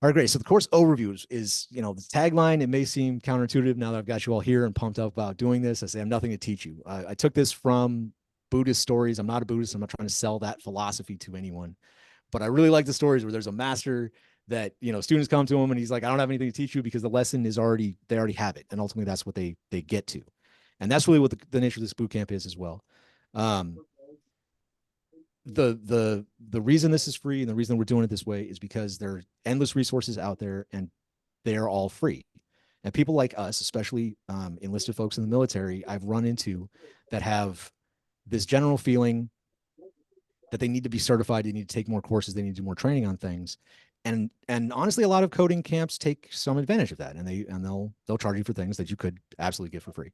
All right, great. So the course overview is, the tagline. It may seem counterintuitive now that I've got you all here and pumped up about doing this. I say I have nothing to teach you. I took this from Buddhist stories. I'm not a Buddhist. I'm not trying to sell that philosophy to anyone, but I really like the stories where there's a master that, students come to him and he's like, I don't have anything to teach you because the lesson is they already have it. And ultimately that's what they get to. And that's really what the nature of this boot camp is as well. Um, the reason this is free and the reason we're doing it this way is because there are endless resources out there and they're all free. And people like us, especially enlisted folks in the military, I've run into that have this general feeling that they need to be certified, they need to take more courses, they need to do more training on things. And honestly, a lot of coding camps take some advantage of that, and they'll charge you for things that you could absolutely get for free.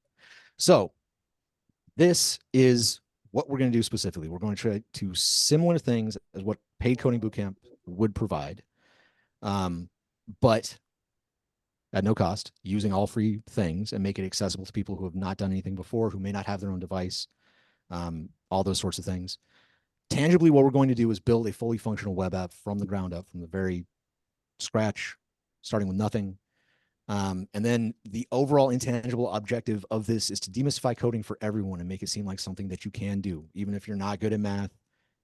So this is what we're going to do specifically. We're going to try to similar things as what paid coding bootcamp would provide, but at no cost, using all free things and make it accessible to people who have not done anything before, who may not have their own device, all those sorts of things. Tangibly, what we're going to do is build a fully functional web app from the ground up, from the very scratch, starting with nothing. And then the overall intangible objective of this is to demystify coding for everyone and make it seem like something that you can do, even if you're not good at math,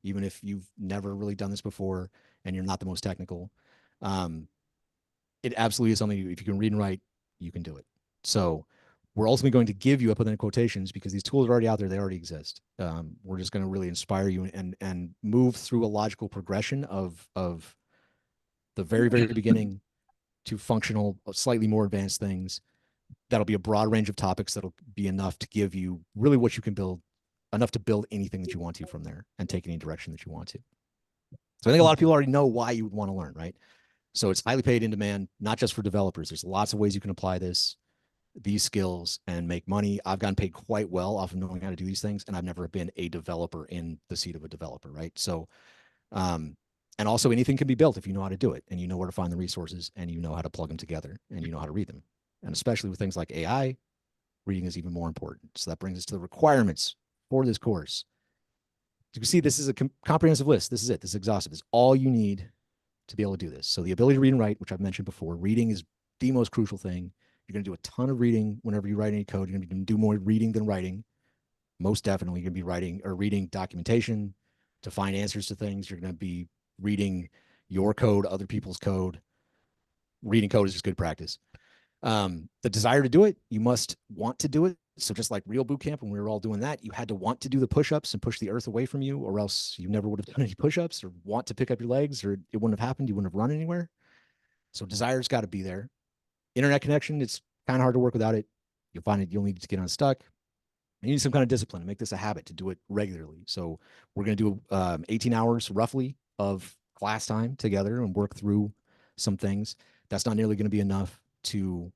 even if you've never really done this before and you're not the most technical. It absolutely is something, if you can read and write, you can do it. So we're ultimately going to give you, I put that in quotations because these tools are already out there, they already exist. We're just going to really inspire you and move through a logical progression of the very, very beginning to functional, slightly more advanced things. That'll be a broad range of topics that'll be enough to give you really what you can build, enough to build anything that you want to from there and take any direction that you want to. So I think a lot of people already know why you would want to learn, right? So it's highly paid in demand, not just for developers. There's lots of ways you can apply these skills and make money. I've gotten paid quite well off of knowing how to do these things, and I've never been a developer in the seat of a developer, right? So, and also anything can be built if you know how to do it and you know where to find the resources and you know how to plug them together and you know how to read them. And especially with things like AI, reading is even more important. So that brings us to the requirements for this course. You can see this is a comprehensive list. This is it. This is exhaustive. This is all you need to be able to do this. So the ability to read and write, which I've mentioned before, reading is the most crucial thing. You're going to do a ton of reading whenever you write any code. You're going to do more reading than writing. Most definitely, you're going to be writing or reading documentation to find answers to things. You're going to be reading your code, other people's code. Reading code is just good practice. The desire to do it, you must want to do it. So just like real boot camp, when we were all doing that, you had to want to do the push-ups and push the earth away from you, or else you never would have done any push-ups or want to pick up your legs, or it wouldn't have happened. You wouldn't have run anywhere. So desire's got to be there. Internet connection, it's kind of hard to work without it. You'll find it, you'll need to get unstuck. You need some kind of discipline to make this a habit, to do it regularly. So we're going to do 18 hours roughly of class time together and work through some things. That's not nearly going to be enough to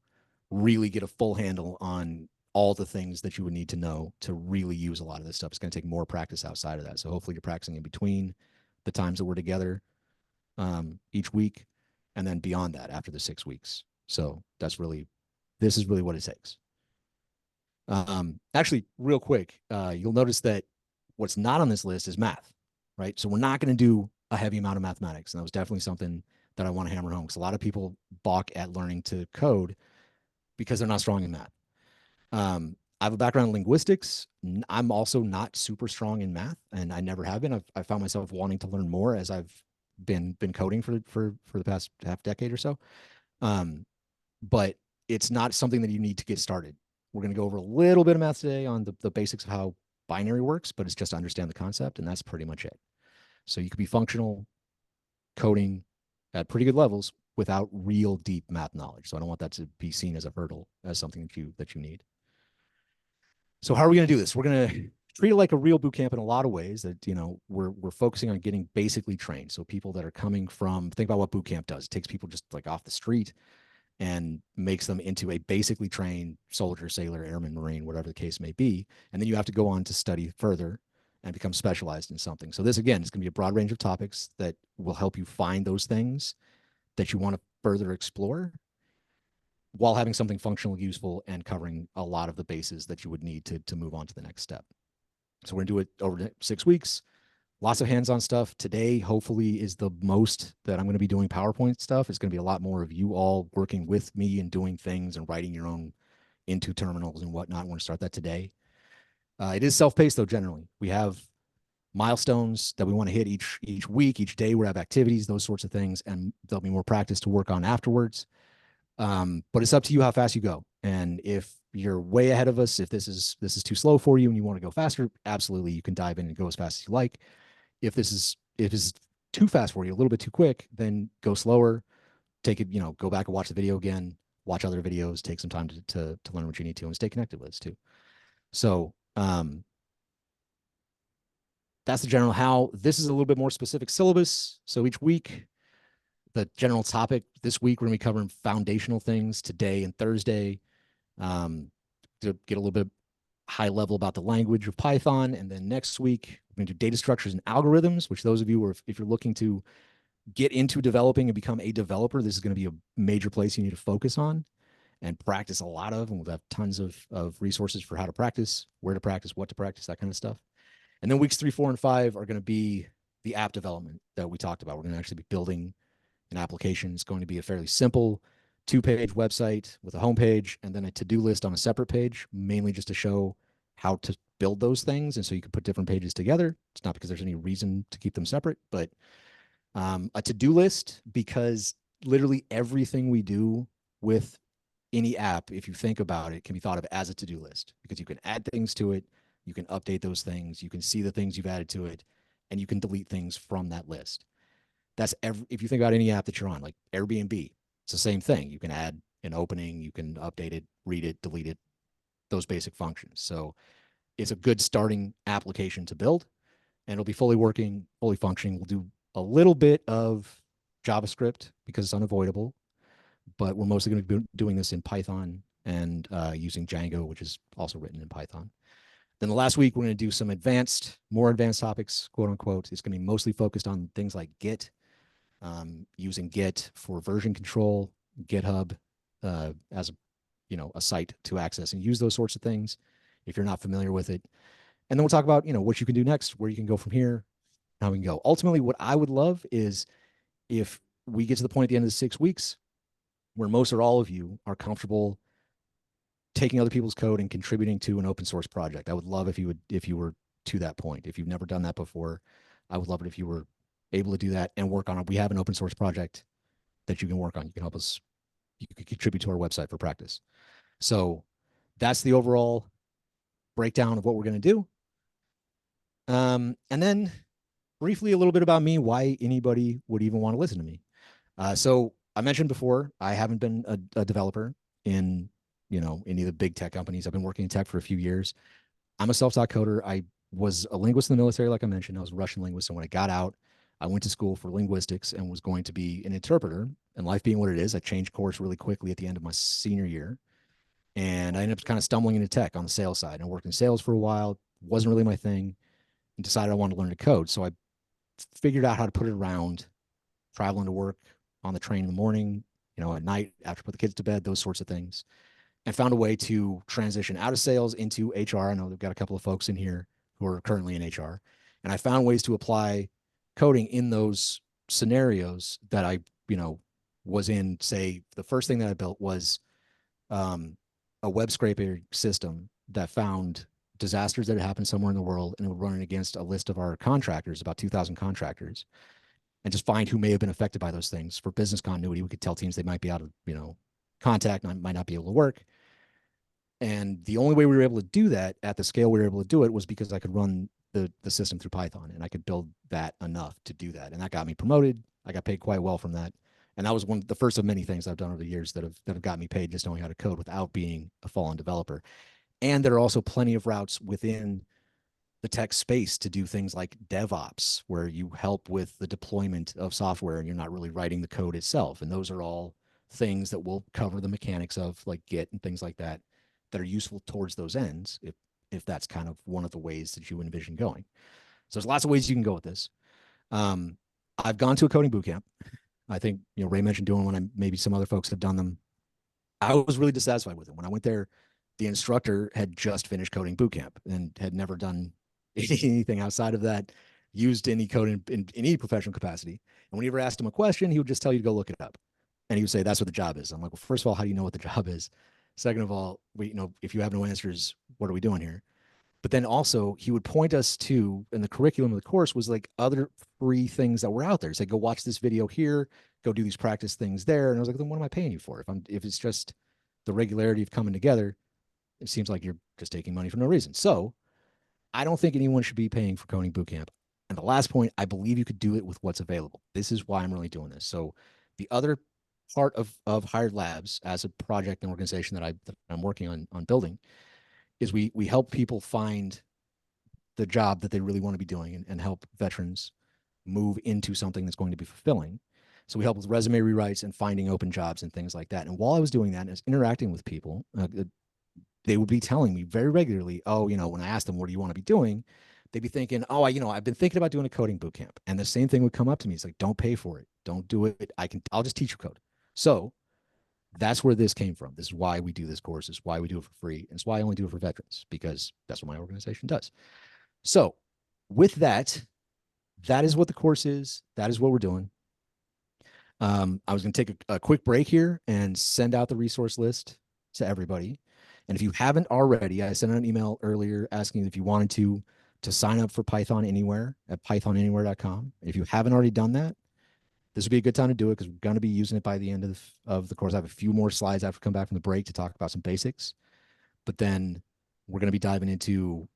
really get a full handle on all the things that you would need to know to really use a lot of this stuff. It's going to take more practice outside of that. So hopefully you're practicing in between the times that we're together each week, and then beyond that after the 6 weeks. So this is really what it takes. Actually, real quick, you'll notice that what's not on this list is math, right? So we're not going to do a heavy amount of mathematics. And that was definitely something that I want to hammer home, because a lot of people balk at learning to code because they're not strong in math. I have a background in linguistics. I'm also not super strong in math, and I never have been. I found myself wanting to learn more as I've been coding for the past half decade or so. But it's not something that you need to get started. We're going to go over a little bit of math today on the basics of how binary works, but it's just to understand the concept, and that's pretty much it. So you could be functional coding at pretty good levels without real deep math knowledge. So I don't want that to be seen as a hurdle, as something that you need. So how are we going to do this? We're going to treat it like a real boot camp in a lot of ways. That, we're focusing on getting basically trained. So people that are coming from, think about what boot camp does. It takes people just like off the street and makes them into a basically trained soldier, sailor, airman, marine, whatever the case may be. And then you have to go on to study further and become specialized in something. So this, again, is going to be a broad range of topics that will help you find those things that you want to further explore, while having something functional, useful, and covering a lot of the bases that you would need to move on to the next step. So we're going to do it over 6 weeks. lots of hands-on stuff. Today, hopefully, is the most that I'm going to be doing PowerPoint stuff. It's going to be a lot more of you all working with me and doing things and writing your own into terminals and whatnot. I want to start that today. It is self-paced though. Generally, we have milestones that we want to hit each week, each day. We have activities, those sorts of things, and there'll be more practice to work on afterwards. But it's up to you how fast you go. And if you're way ahead of us, if this is too slow for you and you want to go faster, absolutely, you can dive in and go as fast as you like. If it's too fast for you, a little bit too quick, then go slower. Take it, go back and watch the video again, watch other videos, take some time to learn what you need to, and stay connected with us too. So that's the general how. This is a little bit more specific syllabus. So each week, the general topic this week, we're going to be covering foundational things today and Thursday, to get a little bit high level about the language of Python. And then next week, we're going to do data structures and algorithms, which those of you who are, if you're looking to get into developing and become a developer, this is going to be a major place you need to focus on and practice a lot of. And we'll have tons of resources for how to practice, where to practice, what to practice, that kind of stuff. And then weeks 3, 4, and 5 are going to be the app development that we talked about. We're going to actually be building an application. It's going to be a fairly simple 2-page website with a homepage and then a to-do list on a separate page, mainly just to show how to build those things. And so you can put different pages together. It's not because there's any reason to keep them separate, but a to-do list, because literally everything we do with any app, if you think about it, can be thought of as a to-do list, because you can add things to it, you can update those things, you can see the things you've added to it, and you can delete things from that list. That's if you think about any app that you're on, like Airbnb, it's the same thing. You can add an opening, you can update it, read it, delete it, those basic functions. So it's a good starting application to build, and it'll be fully working, fully functioning. We'll do a little bit of JavaScript because it's unavoidable, but we're mostly going to be doing this in Python and using Django, which is also written in Python. Then the last week, we're going to do some more advanced topics, quote unquote. It's going to be mostly focused on things like Git, using Git for version control, GitHub as a site to access and use those sorts of things if you're not familiar with it. And then we'll talk about, what you can do next, where you can go from here, how we can go. Ultimately, what I would love is if we get to the point at the end of the 6 weeks where most or all of you are comfortable taking other people's code and contributing to an open source project. I would love if you were to that point. If you've never done that before, I would love it if you were able to do that and work on it. We have an open source project that you can work on. You can help us. You can contribute to our website for practice. So that's the overall breakdown of what we're going to do. And then briefly a little bit about me, why anybody would even want to listen to me. So I mentioned before, I haven't been a developer in any of the big tech companies. I've been working in tech for a few years. I'm a self-taught coder. I was a linguist in the military, like I mentioned. I was a Russian linguist. And when I got out, I went to school for linguistics and was going to be an interpreter. And life being what it is, I changed course really quickly at the end of my senior year. And I ended up kind of stumbling into tech on the sales side. I worked in sales for a while, wasn't really my thing, and decided I wanted to learn to code. So I figured out how to put it around traveling to work on the train in the morning, at night after I put the kids to bed, those sorts of things, and found a way to transition out of sales into HR. I know they've got a couple of folks in here who are currently in HR, and I found ways to apply coding in those scenarios that I, was in. Say, the first thing that I built was a web scraper system that found disasters that had happened somewhere in the world, and it would run it against a list of our contractors, about 2,000 contractors, and just find who may have been affected by those things. For business continuity, we could tell teams they might be out of, contact, and might not be able to work. And the only way we were able to do that at the scale we were able to do it was because I could run the system through Python, and I could build that enough to do that. And that got me promoted. I got paid quite well from that. And that was the first of many things I've done over the years that have got me paid just knowing how to code without being a full-on developer. And there are also plenty of routes within the tech space to do things like DevOps, where you help with the deployment of software and you're not really writing the code itself. And those are all things that will cover the mechanics of, like, Git and things like that are useful towards those ends, if that's kind of one of the ways that you envision going. So there's lots of ways you can go with this. I've gone to a coding bootcamp. I think, Ray mentioned doing one, and maybe some other folks have done them. I was really dissatisfied with it. When I went there, the instructor had just finished coding bootcamp and had never done anything outside of that, used any code in any professional capacity. And whenever you asked him a question, he would just tell you to go look it up. And he would say, that's what the job is. I'm like, well, first of all, how do you know what the job is? Second of all, if you have no answers, what are we doing here? But then also he would point us to, and the curriculum of the course was like other free things that were out there. He'd say, go watch this video here, go do these practice things there. And I was like, then what am I paying you for? If it's just the regularity of coming together, it seems like you're just taking money for no reason. So I don't think anyone should be paying for coding bootcamp. And the last point, I believe you could do it with what's available. This is why I'm really doing this. So the other part of Hired Labs as a project and organization that I'm working on building is we help people find the job that they really want to be doing and help veterans move into something that's going to be fulfilling. So we help with resume rewrites and finding open jobs and things like that. And while I was doing that and I was interacting with people, they would be telling me very regularly, oh, when I asked them, what do you want to be doing? They'd be thinking, oh, I've been thinking about doing a coding boot camp. And the same thing would come up to me. It's like, don't pay for it. Don't do it. I'll just teach you code. So that's where this came from. This is why we do this course. This is why we do it for free. And it's why I only do it for veterans, because that's what my organization does. So with that, that is what the course is. That is what we're doing. I was going to take a quick break here and send out the resource list to everybody. And if you haven't already, I sent out an email earlier asking if you wanted to sign up for Python Anywhere at pythonanywhere.com. If you haven't already done that, this would be a good time to do it because we're going to be using it by the end of the course. I have a few more slides after come back from the break to talk about some basics, but then we're going to be diving into,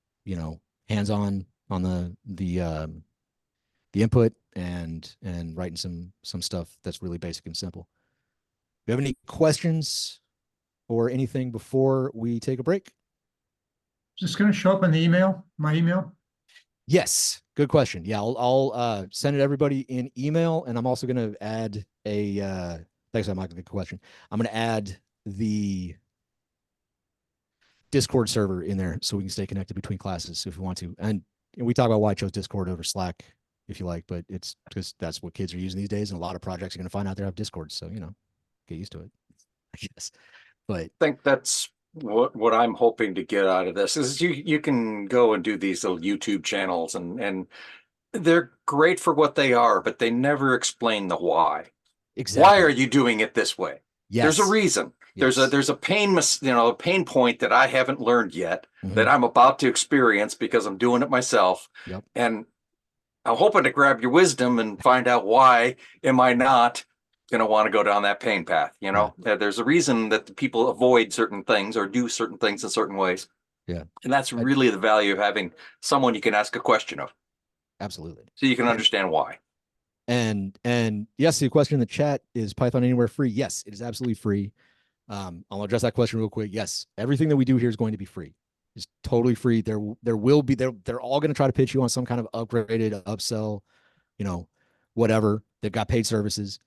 hands-on on the input and writing some stuff that's really basic and simple. Do you have any questions or anything before we take a break? Is this going to show up in the email, my email? Yes. Good question. Yeah. I'll send it to everybody in email. And I'm also going to add thanks, Michael. Good question. I'm going to add the Discord server in there so we can stay connected between classes if we want to. And we talk about why I chose Discord over Slack if you like, but it's because that's what kids are using these days. And a lot of projects are going to find out they have Discord. So, get used to it, I guess. But I think that's what I'm hoping to get out of this is you can go and do these little YouTube channels and they're great for what they are, but they never explain the why. exactly. Why are you doing it this way? Yes. There's a reason. Yes. There's a pain point that I haven't learned yet that I'm about to experience because I'm doing it myself. Yep. And I'm hoping to grab your wisdom and find out why am I not going to want to go down that pain path. There's a reason that the people avoid certain things or do certain things in certain ways. Yeah. And that's really the value of having someone you can ask a question of. Absolutely. So you can understand why. And yes, the question in the chat is Python Anywhere free? Yes, it is absolutely free. I'll address that question real quick. Yes, everything that we do here is going to be free. It's totally free. There will be, they're all going to try to pitch you on some kind of upgraded upsell, whatever. They've got paid services.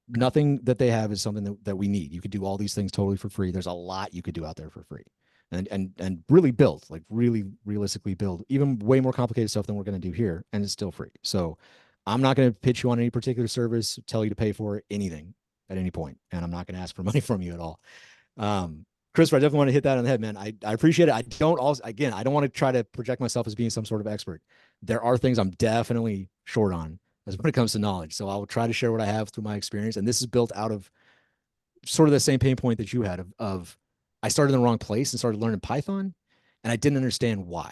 Nothing that they have is something that we need. You could do all these things totally for free. There's a lot you could do out there for free and really build, like really realistically build even way more complicated stuff than we're going to do here. And it's still free. So I'm not going to pitch you on any particular service, tell you to pay for anything at any point. And I'm not going to ask for money from you at all. Christopher, I definitely want to hit that on the head, man. I appreciate it. I don't want to try to project myself as being some sort of expert. There are things I'm definitely short on as when it comes to knowledge. So I'll try to share what I have through my experience. And this is built out of sort of the same pain point that you had of I started in the wrong place and started learning Python and I didn't understand why,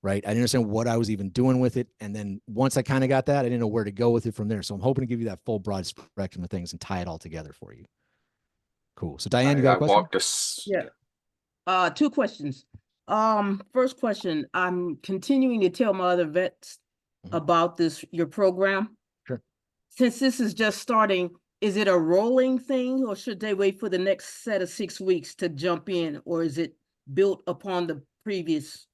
right? I didn't understand what I was even doing with it. And then once I kind of got that, I didn't know where to go with it from there. So I'm hoping to give you that full broad spectrum of things and tie it all together for you. Cool. So Diane, you got a question? Yeah. Two questions. First question, I'm continuing to tell my other vets about your program. Sure. Since this is just starting, is it a rolling thing or should they wait for the next set of 6 weeks to jump in, or is it built upon the previous,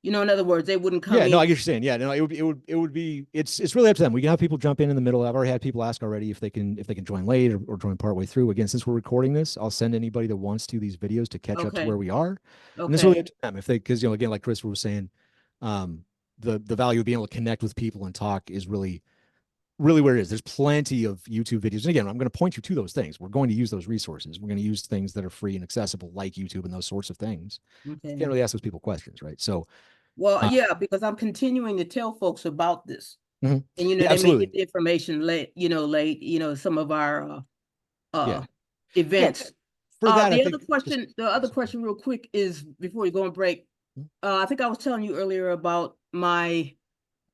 in other words, they wouldn't come in? Yeah, no, I get what you're saying. Yeah, no, it would be, it's really up to them. We can have people jump in the middle. I've already had people ask already if they can join late or join partway through. Again, since we're recording this, I'll send anybody that wants to these videos to catch up to where we are. And this is really up to them. If they, because again, like Christopher was saying, the value of being able to connect with people and talk is really where it is. There's plenty of YouTube videos. And again, I'm going to point you to those things. We're going to use those resources. We're going to use things that are free and accessible like YouTube and those sorts of things. You can't really ask those people questions, right? So Well, Uh, yeah, because I'm continuing to tell folks about this. Mhm. And, Yeah, they may absolutely. get the information late, some of our, Yeah. events. For that, I The think other question, real quick is, before you go on break, Mhm. I think I was telling you earlier about my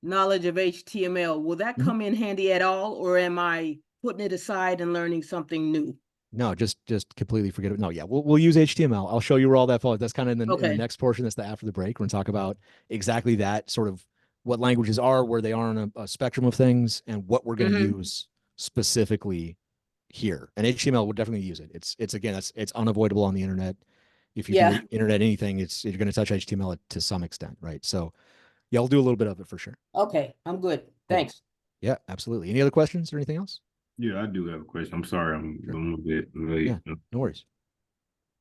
knowledge of HTML. Will that Mhm. come in handy at all, or am I putting it aside and learning something new? No, just completely forget it. No, yeah, we'll use HTML. I'll show you where all that falls. That's kind of in the Okay. next portion. That's the after the break. We're gonna talk about exactly that, sort of what languages are, where they are on a spectrum of things, and what we're gonna Mhm. use specifically here. And HTML, we'll definitely use it. It's again, it's unavoidable on the internet. If you Yeah. do internet anything, you're gonna touch HTML to some extent, right? So yeah, I'll do a little bit of it for sure. Okay, I'm good. Cool. Thanks. Yeah, absolutely. Any other questions or anything else? Yeah, I do have a question. I'm sorry, I'm Sure. a little bit late. Yeah, no worries.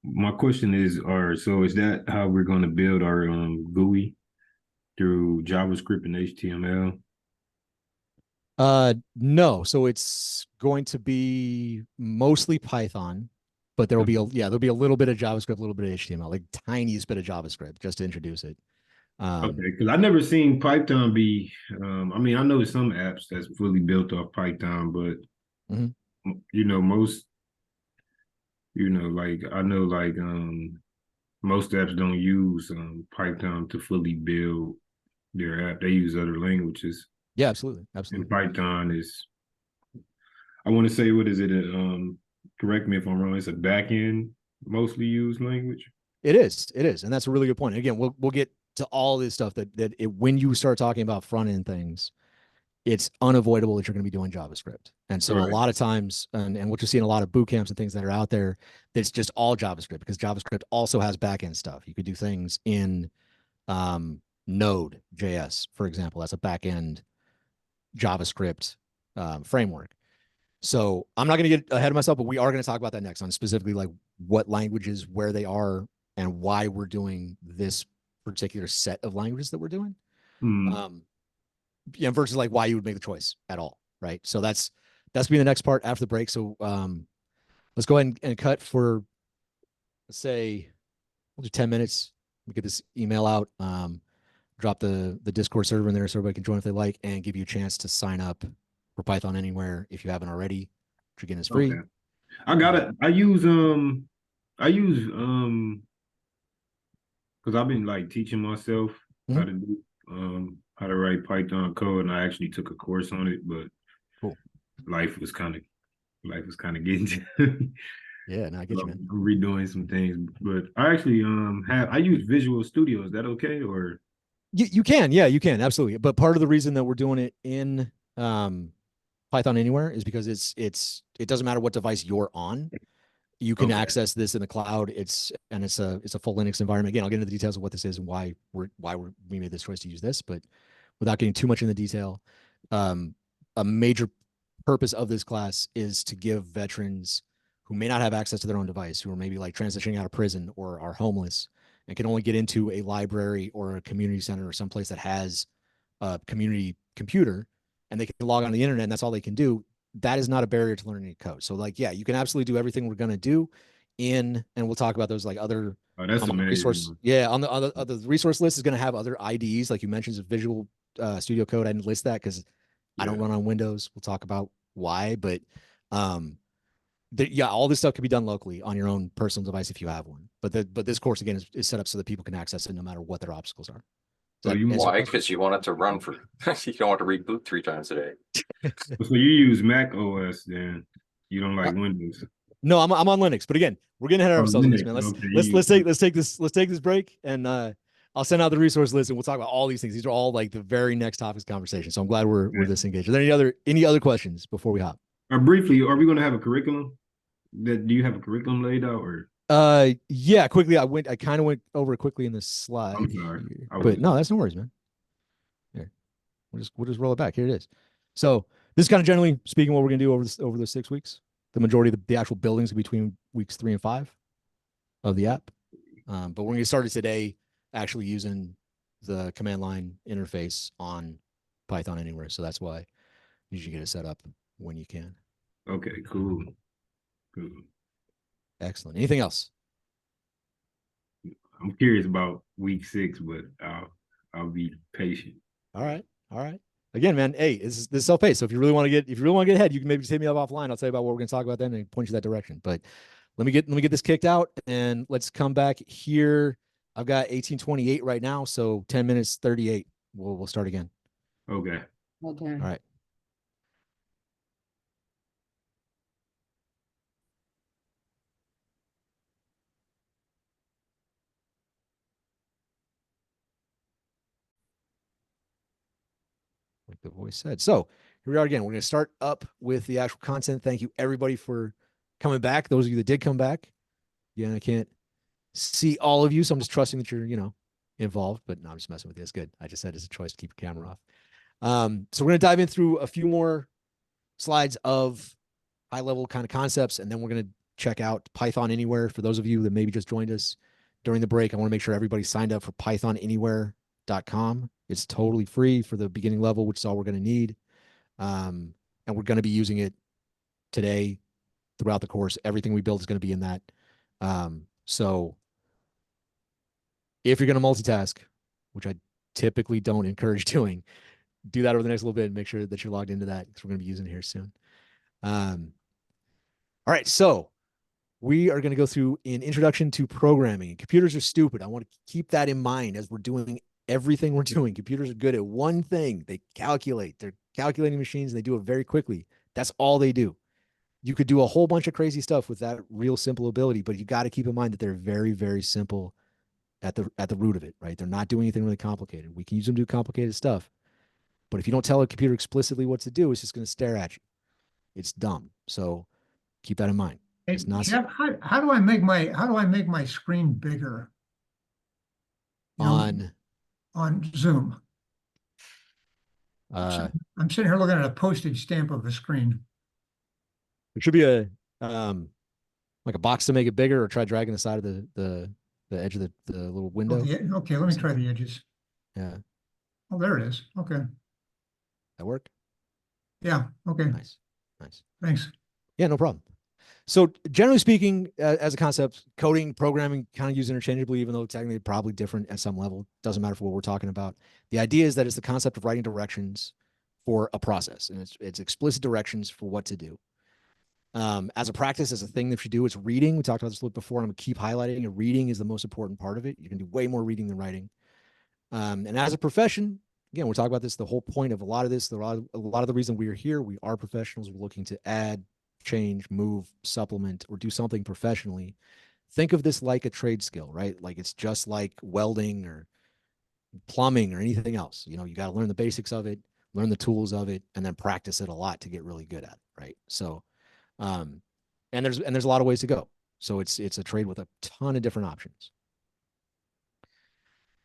My question is, so is that how we're going to build our GUI through JavaScript and HTML? No. So it's going to be mostly Python, but there'll be there'll be a little bit of JavaScript, a little bit of HTML, like tiniest bit of JavaScript just to introduce it. Okay, because I've never seen Python be. I mean, I know some apps that's fully built off Python, but Mhm. most, like I know, like most apps don't use Python to fully build their app. They use other languages, Yeah, absolutely, and absolutely. Python is. I want to say, what is it? Correct me if I'm wrong. It's a back end mostly used language. It is, and that's a really good point. Again, we'll get to all this stuff when you start talking about front end things, it's unavoidable that you're going to be doing JavaScript. And so a Right. lot of times, and what you see in a lot of boot camps and things that are out there, it's just all JavaScript, because JavaScript also has backend stuff. You could do things in Node.js, for example. That's a backend JavaScript framework. So I'm not going to get ahead of myself, but we are going to talk about that next on specifically like what languages, where they are, and why we're doing this particular set of languages that we're doing. Yeah, versus like why you would make the choice at all, right? So that's be the next part after the break. So let's go ahead and cut for, let's say, we'll do 10 minutes. We get this email out, drop the Discord server in there so everybody can join if they like, and give you a chance to sign up for Python Anywhere if you haven't already, which again is free. Okay. I got it. I use because I've been like teaching myself how to do how to write Python code, and I actually took a course on it, but Cool. life was kind of getting to Yeah, no, I get you, man. I'm redoing some things, but I actually I use Visual Studio. Is that okay? Or You can, yeah, you can, absolutely. But part of the reason that we're doing it in Python Anywhere is because it doesn't matter what device you're on. You can access this in the cloud. It's a full Linux environment. Again, I'll get into the details of what this is and why we made this choice to use this, but without getting too much in the detail, a major purpose of this class is to give veterans who may not have access to their own device, who are maybe like transitioning out of prison or are homeless and can only get into a library or a community center or someplace that has a community computer, and they can log on to the internet and that's all they can do. That is not a barrier to learning code. So like, yeah, you can absolutely do everything we're going to do and we'll talk about those like other that's amazing. resource. Yeah. On the resource list is going to have other IDEs. Like you mentioned, Visual Studio Code. I didn't list that because I don't run on Windows. We'll talk about why, but all this stuff can be done locally on your own personal device if you have one. But this course again is set up so that people can access it no matter what their obstacles are. Why? Because you want it to run for you don't want to reboot 3 times a day. So you use Mac OS then? You don't like Windows? No, I'm on Linux. But again, we're getting ahead of ourselves on this, man. Let's take this break, and I'll send out the resource list, and we'll talk about all these things. These are all like the very next topics conversation. So I'm glad we're this engaged. Are there any other questions before we hop? Briefly, are we going to have a curriculum? Do you have a curriculum laid out, or? Yeah, quickly. I kind of went over it quickly in the slide. I'm sorry. But no, that's no worries, man. Here, we'll just roll it back. Here it is. So this is kind of generally speaking what we're gonna do over the 6 weeks. The majority of the actual buildings between weeks 3 and 5 of the app. But we're gonna get started today actually using the command line interface on Python Anywhere. So that's why you should get it set up when you can. Okay, cool. Excellent. Anything else? I'm curious about week 6, but I'll be patient. All right. All right. Again, man, hey, this is self-paced. So if you really want to get ahead, you can maybe just hit me up offline. I'll tell you about what we're going to talk about then and point you that direction. But let me get this kicked out and let's come back here. I've got 1828 right now, so 10 minutes 38. We'll start again. Okay. Okay. All right. Like the voice said. So here we are again. We're going to start up with the actual content. Thank you everybody for coming back. Those of you that did come back. Yeah, I can't see all of you, so I'm just trusting that you're, involved. But no, I'm just messing with you. It's good. I just said it's a choice to keep your camera off. So we're going to dive in through a few more slides of high level kind of concepts, and then we're going to check out Python Anywhere. For those of you that maybe just joined us during the break, I want to make sure everybody signed up for pythonanywhere.com. It's totally free for the beginning level, which is all we're going to need. And we're going to be using it today throughout the course. Everything we build is going to be in that. So if you're going to multitask, which I typically don't encourage doing, do that over the next little bit and make sure that you're logged into that because we're going to be using it here soon. All right. So we are going to go through an introduction to programming. Computers are stupid. I want to keep that in mind as we're doing everything we're doing. Computers are good at one thing. They calculate. They're calculating machines. And they do it very quickly. That's all they do. You could do a whole bunch of crazy stuff with that real simple ability, but you got to keep in mind that they're very, very simple at the root of it, right? They're not doing anything really complicated. We can use them to do complicated stuff, but if you don't tell a computer explicitly what to do, it's just going to stare at you. It's dumb. So keep that in mind. Hey, It's not Jeff, how do I make my screen bigger on Zoom? uh I'm sitting here looking at a postage stamp of a screen. it should be a like a box to make it bigger, or try dragging the side of the edge of the little Oh, window. okay, let me try the edges. Yeah, Oh, there it is. Okay. that work? Yeah, okay. Nice. Thanks. Yeah, no problem. So generally speaking, as a concept, coding, programming kind of used interchangeably, even though technically probably different at some level. Doesn't matter for what we're talking about. The idea is that it's the concept of writing directions for a process, and it's explicit directions for what to do. As a practice, as a thing that you do, it's reading. We talked about this a little before, and I'm going to keep highlighting it. Reading is the most important part of it. You can do way more reading than writing. And as a profession, again, we'll talk about this. The whole point of a lot of this, a lot of the reason we are here, we are professionals. We're looking to add, change, move, supplement, or do something professionally. Think of this like a trade skill, right? Like it's just like welding or plumbing or anything else. You got to learn the basics of it, learn the tools of it, and then practice it a lot to get really good at it, right? So, and there's a lot of ways to go. So it's a trade with a ton of different options.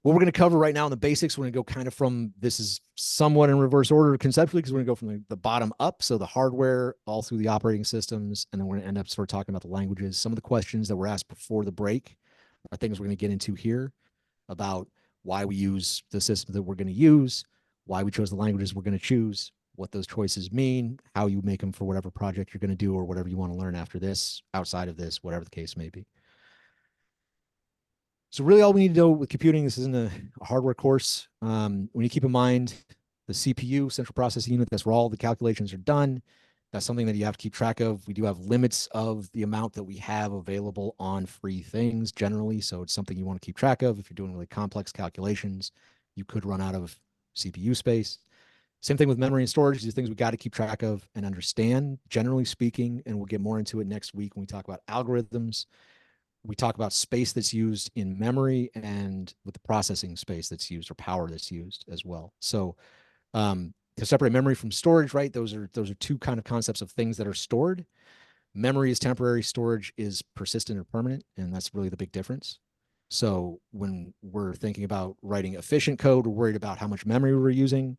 What we're going to cover right now in the basics, we're going to go kind of from, this is somewhat in reverse order conceptually, because we're going to go from the bottom up. So the hardware all through the operating systems. And then we're going to end up sort of talking about the languages. Some of the questions that were asked before the break are things we're going to get into here about why we use the system that we're going to use, why we chose the languages we're going to choose, what those choices mean, how you make them for whatever project you're going to do or whatever you want to learn after this, outside of this, whatever the case may be. So really all we need to know with computing, this isn't a hardware course. When you keep in mind the CPU, central processing unit, that's where all the calculations are done. That's something that you have to keep track of. We do have limits of the amount that we have available on free things generally. So it's something you want to keep track of. If you're doing really complex calculations, you could run out of CPU space. Same thing with memory and storage. These things we got to keep track of and understand, generally speaking, and we'll get more into it next week when we talk about algorithms. We talk about space that's used in memory and with the processing space that's used or power that's used as well. So to separate memory from storage, right? Those are two kind of concepts of things that are stored. Memory is temporary, storage is persistent or permanent, and that's really the big difference. So when we're thinking about writing efficient code, we're worried about how much memory we're using.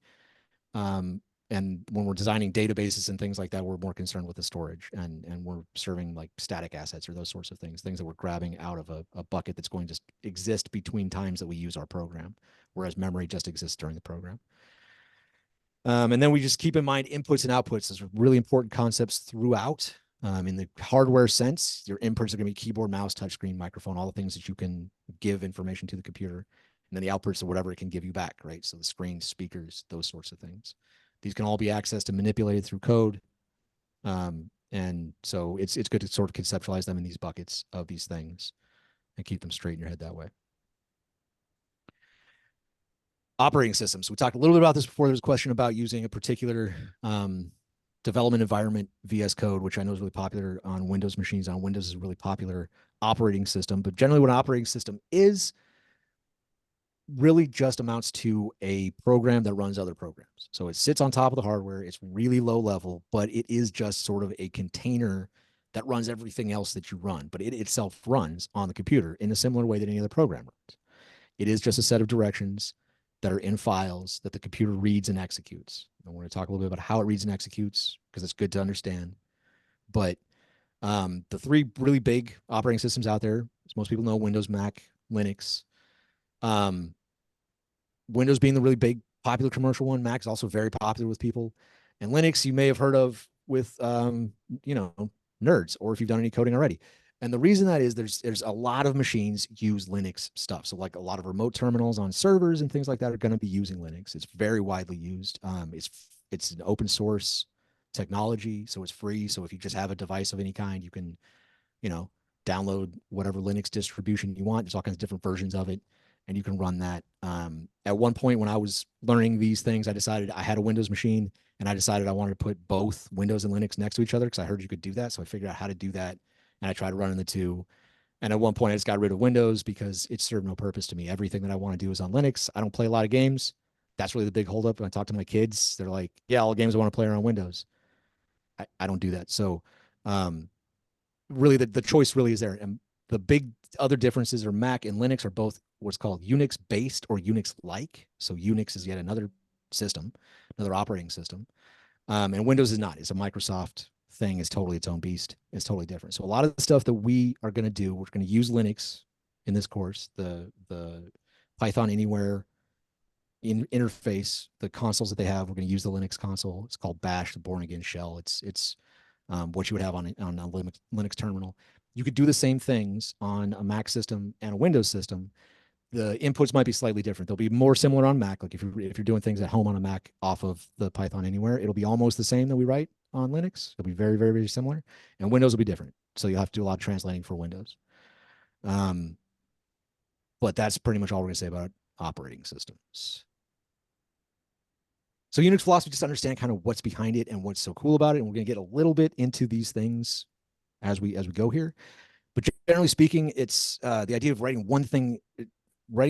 And when we're designing databases and things like that, we're more concerned with the storage and we're serving like static assets or those sorts of things that we're grabbing out of a bucket that's going to exist between times that we use our program, whereas memory just exists during the program. And then we just keep in mind inputs and outputs. Those are really important concepts throughout. In the hardware sense, your inputs are going to be keyboard, mouse, touchscreen, microphone, all the things that you can give information to the computer. And then the outputs are whatever it can give you back, right? So the screen, speakers, those sorts of things. These can all be accessed and manipulated through code. And so it's good to sort of conceptualize them in these buckets of these things and keep them straight in your head that way. Operating systems. We talked a little bit about this before. There was a question about using a particular development environment, VS Code, which I know is really popular on Windows machines. On Windows is a really popular operating system. But generally what an operating system is really just amounts to a program that runs other programs. So it sits on top of the hardware. It's really low level, but it is just sort of a container that runs everything else that you run. But it itself runs on the computer in a similar way that any other program runs. It is just a set of directions that are in files that the computer reads and executes. And we're going to talk a little bit about how it reads and executes because it's good to understand. But the three really big operating systems out there, as most people know, Windows, Mac, Linux. Windows being the really big, popular commercial one. Mac is also very popular with people. And Linux, you may have heard of with, nerds, or if you've done any coding already. And the reason that is there's a lot of machines use Linux stuff. So like a lot of remote terminals on servers and things like that are going to be using Linux. It's very widely used. It's an open source technology, so it's free. So if you just have a device of any kind, you can, download whatever Linux distribution you want. There's all kinds of different versions of it, and you can run that. At one point when I was learning these things, I decided I had a Windows machine, and I decided I wanted to put both Windows and Linux next to each other because I heard you could do that. So I figured out how to do that. And I tried running the two. And at one point I just got rid of Windows because it served no purpose to me. Everything that I want to do is on Linux. I don't play a lot of games. That's really the big holdup. When I talk to my kids, they're like, yeah, all the games I want to play are on Windows. I don't do that. So really the choice really is there. And the big other differences are Mac and Linux are both what's called Unix based or Unix like. So Unix is yet another system, another operating system. And Windows is not. It's a Microsoft thing, is totally its own beast. It's totally different. So a lot of the stuff that we are going to do, we're going to use Linux in this course, the Python Anywhere interface, the consoles that they have. We're going to use the Linux console. It's called Bash, the born again shell. It's what you would have on a Linux terminal. You could do the same things on a Mac system and a Windows system. The inputs might be slightly different. They'll be more similar on Mac. Like if you're doing things at home on a Mac off of the Python Anywhere, it'll be almost the same that we write on Linux. It'll be very, very, very similar. And Windows will be different. So you'll have to do a lot of translating for Windows. But that's pretty much all we're going to say about operating systems. So Unix philosophy, just understand kind of what's behind it and what's so cool about it. And we're going to get a little bit into these things as we go here. But generally speaking, it's the idea of writing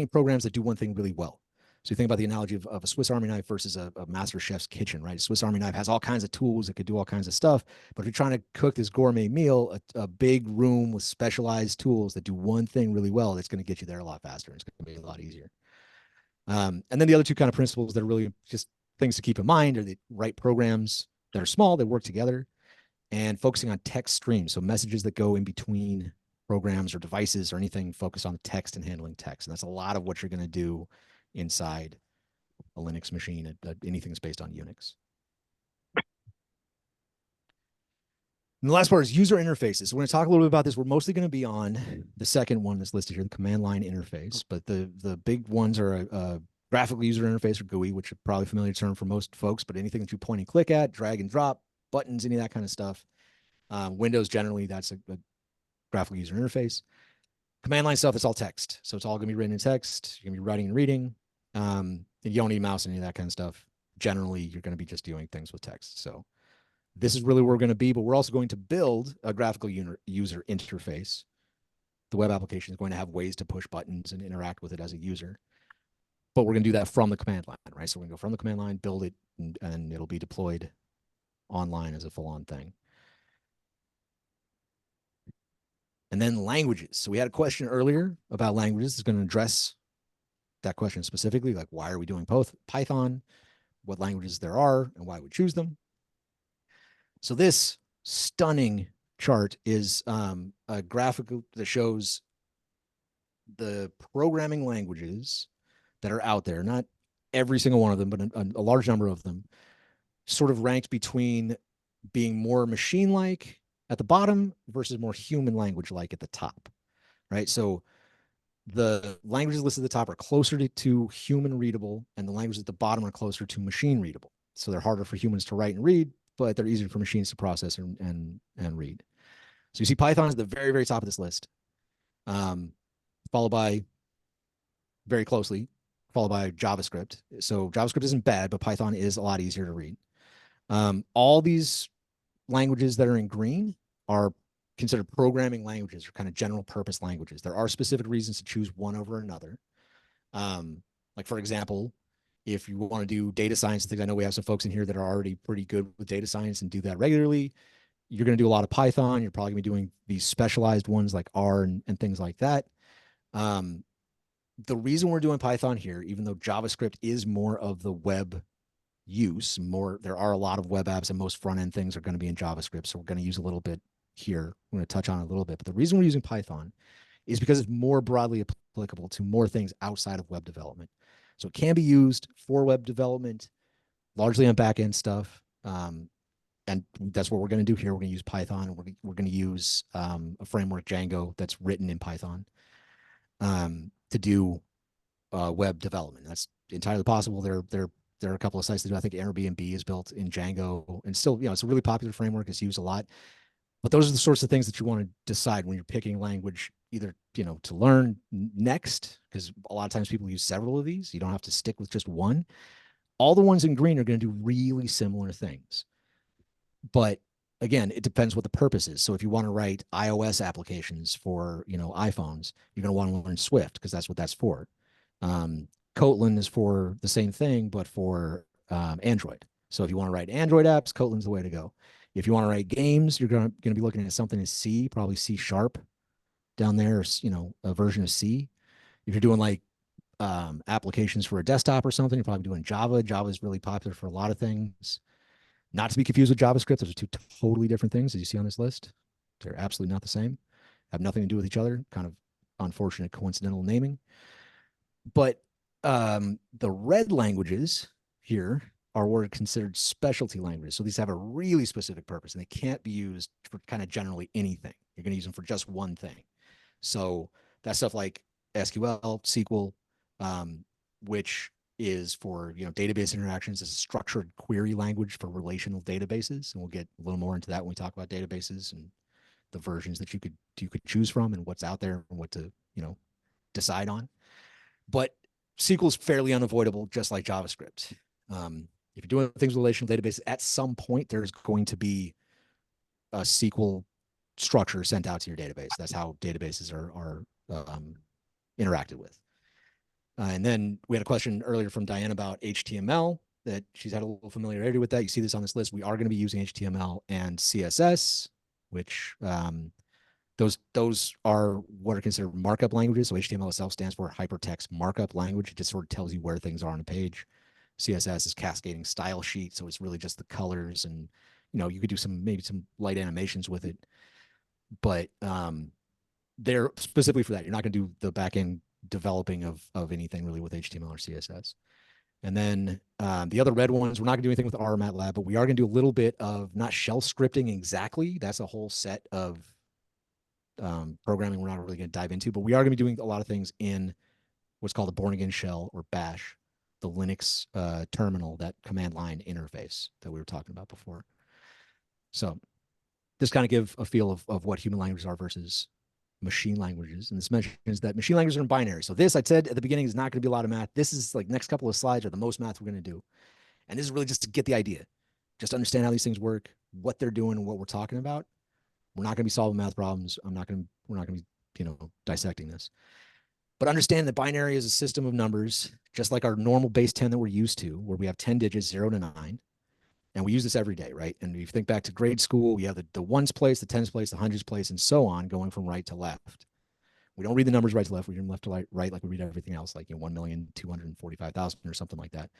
programs that do one thing really well. So you think about the analogy of a Swiss Army knife versus a master chef's kitchen, right? A Swiss Army knife has all kinds of tools that could do all kinds of stuff. But if you're trying to cook this gourmet meal, a big room with specialized tools that do one thing really well, that's going to get you there a lot faster. It's going to be a lot easier. And then the other two kind of principles that are really just things to keep in mind are the write programs that are small, that work together, and focusing on text streams. So messages that go in between programs or devices or anything focused on the text and handling text. And that's a lot of what you're going to do inside a Linux machine, anything that's based on Unix. And the last part is user interfaces. So we're going to talk a little bit about this. We're mostly going to be on the second one that's listed here, the command line interface. But the big ones are a graphical user interface, or GUI, which is probably a familiar term for most folks, but anything that you point and click at, drag and drop, buttons, any of that kind of stuff. Windows, generally, that's a graphical user interface. Command line stuff, it's all text. So it's all going to be written in text. You're going to be writing and reading. And you don't need a mouse and any of that kind of stuff. Generally, you're going to be just doing things with text. So this is really where we're going to be, but we're also going to build a graphical user interface. The web application is going to have ways to push buttons and interact with it as a user. But we're going to do that from the command line, right? So we're going to go from the command line, build it, and it'll be deployed online as a full-on thing. And then languages. So we had a question earlier about languages. It's going to address that question specifically, like why are we doing both Python, what languages there are, and why we choose them. So this stunning chart is a graphic that shows the programming languages that are out there, not every single one of them, but a large number of them, sort of ranked between being more machine-like at the bottom versus more human language-like at the top, right? So the languages listed at the top are closer to human readable, and the languages at the bottom are closer to machine readable. So they're harder for humans to write and read, but they're easier for machines to process and read. So you see Python is at the very, very top of this list, followed by, very closely, followed by JavaScript. So JavaScript isn't bad, but Python is a lot easier to read. All these languages that are in green are considered programming languages, or kind of general purpose languages. There are specific reasons to choose one over another. Like, for example, if you want to do data science things, I know we have some folks in here that are already pretty good with data science and do that regularly. You're going to do a lot of Python. You're probably going to be doing these specialized ones like R and things like that. The reason we're doing Python here, even though JavaScript is more of the web use, there are a lot of web apps, and most front end things are going to be in JavaScript. So we're going to use a little bit here. I'm going to touch on it a little bit, but the reason we're using Python is because it's more broadly applicable to more things outside of web development. So it can be used for web development, largely on back-end stuff. And that's what we're going to do here. We're going to use Python, and we're going to use a framework, Django, that's written in Python to do web development. That's entirely possible. There are a couple of sites that do. I think Airbnb is built in Django, and still, it's a really popular framework. It's used a lot. But those are the sorts of things that you want to decide when you're picking language, either, to learn next, because a lot of times people use several of these. You don't have to stick with just one. All the ones in green are going to do really similar things. But again, it depends what the purpose is. So if you want to write iOS applications for, iPhones, you're going to want to learn Swift, because that's what that's for. Kotlin is for the same thing, but for Android. So if you want to write Android apps, Kotlin's the way to go. If you want to write games, you're going to be looking at something in C, probably C# down there, a version of C. If you're doing like applications for a desktop or something, you're probably doing Java. Java is really popular for a lot of things. Not to be confused with JavaScript. Those are two totally different things, as you see on this list. They're absolutely not the same. Have nothing to do with each other. Kind of unfortunate coincidental naming. But the red languages here are what are considered specialty languages. So these have a really specific purpose, and they can't be used for kind of generally anything. You're going to use them for just one thing. So that's stuff like SQL, SQL, which is for database interactions. It's a structured query language for relational databases, and we'll get a little more into that when we talk about databases and the versions that you could choose from, and what's out there and what to decide on. But SQL is fairly unavoidable, just like JavaScript. If you're doing things with relational databases, at some point there's going to be a SQL structure sent out to your database. That's how databases are interacted with. And then we had a question earlier from Diane about HTML, that she's had a little familiarity with that. You see this on this list. We are going to be using HTML and CSS, which those are what are considered markup languages. So HTML itself stands for hypertext markup language. It just sort of tells you where things are on a page. CSS is cascading style sheet. So it's really just the colors, and, you could do maybe some light animations with it, but they're specifically for that. You're not going to do the back-end developing of anything really with HTML or CSS. And then the other red ones, we're not going to do anything with R or MATLAB, but we are going to do a little bit of, not shell scripting exactly. That's a whole set of programming we're not really going to dive into, but we are going to be doing a lot of things in what's called a Bourne Again shell, or Bash, the Linux terminal, that command line interface that we were talking about before. So this kind of give a feel of what human languages are versus machine languages. And this mentions that machine languages are in binary. So this, I said at the beginning, is not going to be a lot of math. This is like next couple of slides are the most math we're going to do. And this is really just to get the idea, just understand how these things work, what they're doing, and what we're talking about. We're not going to be solving math problems. We're not going to be, dissecting this. But understand that binary is a system of numbers, just like our normal base 10 that we're used to, where we have 10 digits, 0 to 9. And we use this every day, right? And if you think back to grade school, we have the ones place, the tens place, the hundreds place, and so on, going from right to left. We don't read the numbers right to left. We read them left to right like we read everything else, like 1,245,000 or something like that.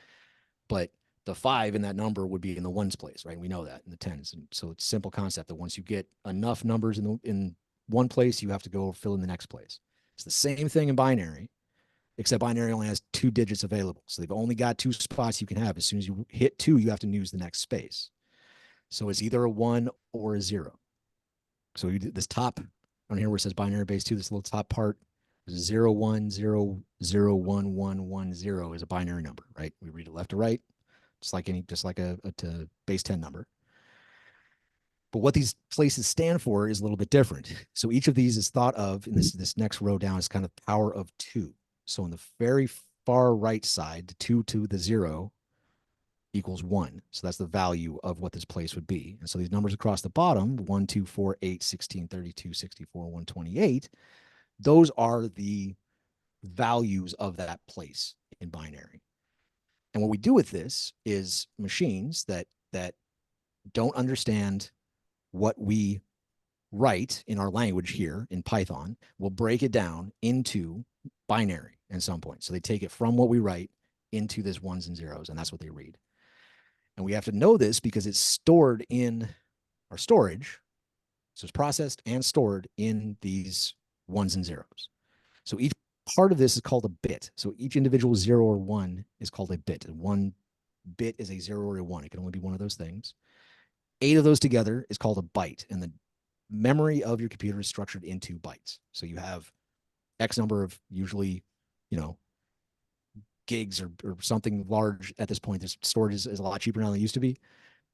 But the 5 in that number would be in the ones place, right? We know that in the tens. And so it's a simple concept that once you get enough numbers in one place, you have to go fill in the next place. It's the same thing in binary, except binary only has 2 digits available. So they've only got 2 spots you can have. As soon as you hit 2, you have to use the next space. So it's either a 1 or a 0. So this top on here where it says binary base 2, this little top part, 010011110 is a binary number, right? We read it left to right, just like a base 10 number. But what these places stand for is a little bit different. So each of these is thought of in this next row down as kind of power of 2. So on the very far right side, the 2 to the 0 equals 1. So that's the value of what this place would be. And so these numbers across the bottom, 1, 2, 4, 8, 16, 32, 64, 128, those are the values of that place in binary. And what we do with this is machines that don't understand what we write in our language here in Python will break it down into binary at some point. So they take it from what we write into this ones and zeros, and that's what they read. And we have to know this because it's stored in our storage. So it's processed and stored in these ones and zeros. So each part of this is called a bit. So each individual 0 or 1 is called a bit. And one bit is a 0 or a 1. It can only be one of those things. 8 of those together is called a byte. And the memory of your computer is structured into bytes. So you have X number of usually, gigs or something large at this point. This storage is a lot cheaper now than it used to be.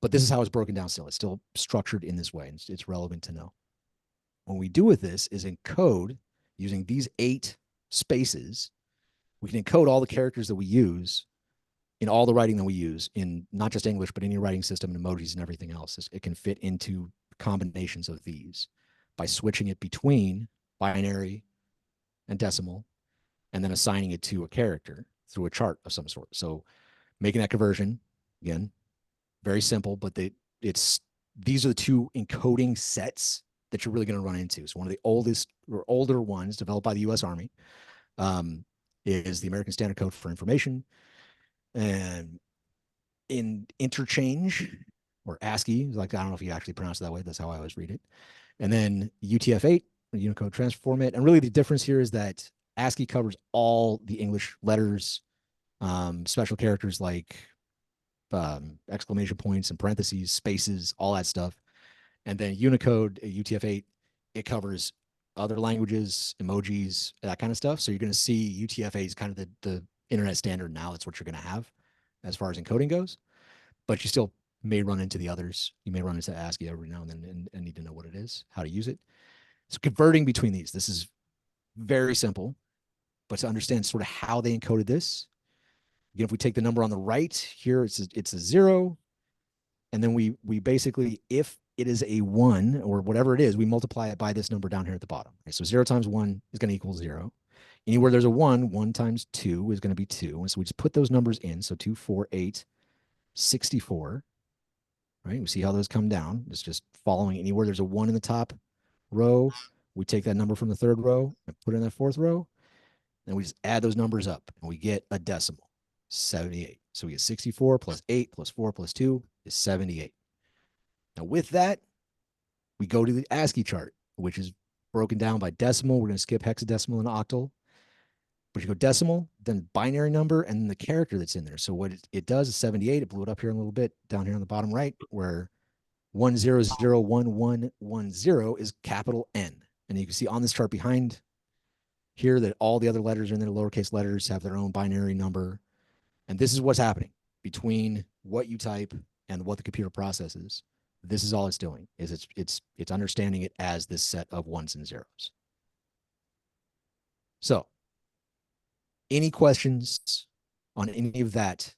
But this is how it's broken down still. It's still structured in this way. And it's relevant to know. What we do with this is encode using these 8 spaces. We can encode all the characters that we use in all the writing that we use in not just English, but any writing system and emojis and everything else. It can fit into combinations of these by switching it between binary and decimal and then assigning it to a character through a chart of some sort. So making that conversion, again, very simple, but these are the 2 encoding sets that you're really going to run into. So one of the oldest or older ones developed by the U.S. Army is the American Standard Code for Information. And in interchange or ASCII, like, I don't know if you actually pronounce it that way. That's how I always read it. And then UTF-8, Unicode Transfer Format. And really the difference here is that ASCII covers all the English letters, special characters like exclamation points and parentheses, spaces, all that stuff. And then Unicode, UTF-8, it covers other languages, emojis, that kind of stuff. So you're going to see UTF-8 is kind of the internet standard now. That's what you're going to have as far as encoding goes. But you still may run into the others. You may run into ASCII every now and then and need to know what it is, how to use it. So converting between these, this is very simple. But to understand sort of how they encoded this, again, if we take the number on the right here, it's a 0. And then we basically, if it is a 1 or whatever it is, we multiply it by this number down here at the bottom. Okay, so 0 times 1 is going to equal 0. Anywhere there's a 1, 1 times 2 is going to be 2. And so we just put those numbers in. So 2, 4, 8, 64. Right? We see how those come down. It's just following anywhere there's a 1 in the top row. We take that number from the 3rd row and put it in that 4th row. And we just add those numbers up and we get a decimal, 78. So we get 64 plus 8 plus 4 plus 2 is 78. Now with that, we go to the ASCII chart, which is broken down by decimal. We're going to skip hexadecimal and octal. But you go decimal, then binary number, and then the character that's in there. So what it does is 78. It blew it up here a little bit down here on the bottom right, where 1001110 is capital N. And you can see on this chart behind here that all the other letters in there, lowercase letters, have their own binary number. And this is what's happening between what you type and what the computer processes. This is all it's doing, is it's understanding it as this set of ones and zeros. So any questions on any of that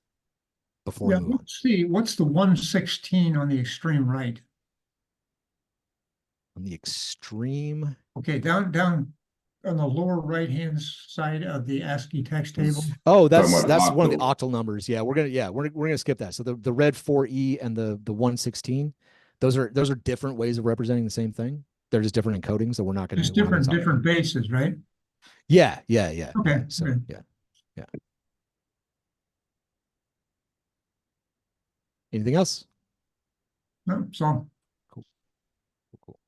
before we move on? Let's see, what's the 116 on the extreme right? On the extreme, Okay, down on the lower right-hand side of the ASCII text table. oh, Talking that's about one of the octal. octal numbers. Yeah, we're gonna skip that. So the red 4E and the 116, those are different ways of representing the same thing. They're just different encodings that we're not gonna. It's we're not gonna different talk about. bases, right? Yeah. Okay, So good. yeah. Anything else? No, so Cool.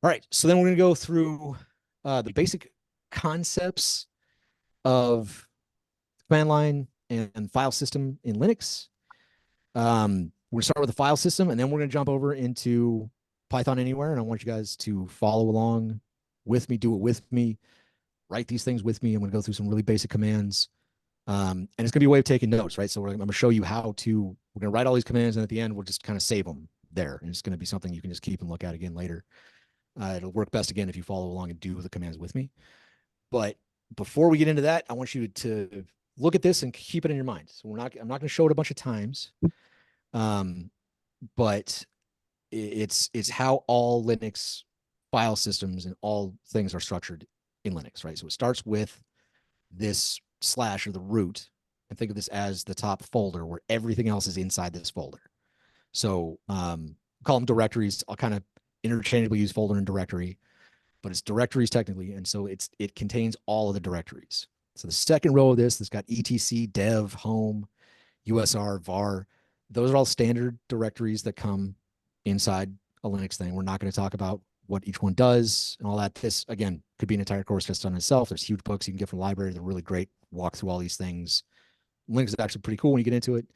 All right. So then we're going to go through the basic concepts of command line and file system in Linux. We're going to start with the file system, and then we're going to jump over into Python Anywhere. And I want you guys to follow along with me, do it with me. write these things with me. I'm going to go through some really basic commands. And it's going to be a way of taking notes, right? So I'm going to show you how to, we're going to write all these commands, and at the end, we'll just kind of save them there. And it's going to be something you can just keep and look at again later. It'll work best again if you follow along and do the commands with me. But before we get into that, I want you to look at this and keep it in your mind. So I'm not going to show it a bunch of times. But it's how all Linux file systems and all things are structured in Linux, right? So it starts with this slash or the root, and think of this as the top folder where everything else is inside this folder. So call them directories. I'll kind of interchangeably use folder and directory, but it's directories technically. And so it contains all of the directories. So the second row of this, it's got etc, dev, home, usr, var. Those are all standard directories that come inside a Linux thing. We're not going to talk about what each one does and all that. This, again, could be an entire course just on itself. There's huge books you can get from the library. They're really great. Walk through all these things. Linux is actually pretty cool when you get into it.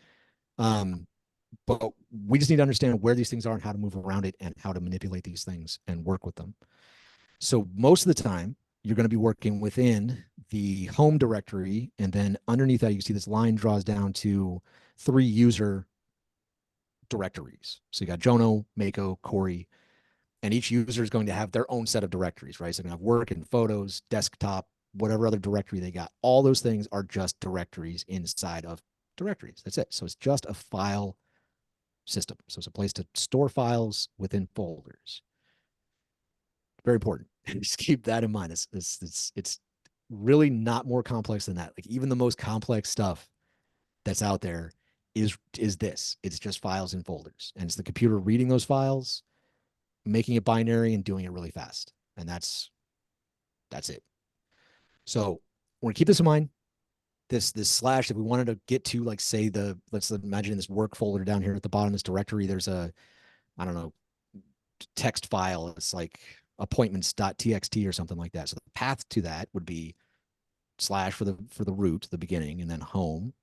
But we just need to understand where these things are and how to move around it and how to manipulate these things and work with them. So most of the time, you're going to be working within the home directory. And then underneath that, you can see this line draws down to 3 user directories. So you got Jono, Mako, Corey, and each user is going to have their own set of directories, right? So they're going to have work and photos, desktop, whatever other directory they got. All those things are just directories inside of directories. That's it. So it's just a file system. So it's a place to store files within folders. Very important. Just keep that in mind. It's really not more complex than that. Like even the most complex stuff that's out there is this. It's just files and folders. And it's the computer reading those files, making it binary, and doing it really fast. And that's it. So we're gonna keep this in mind. This slash, if we wanted to get to, like, say, let's imagine this work folder down here at the bottom of this directory, there's a, I don't know, text file. It's like appointments.txt or something like that. So the path to that would be slash for the root, the beginning, and then home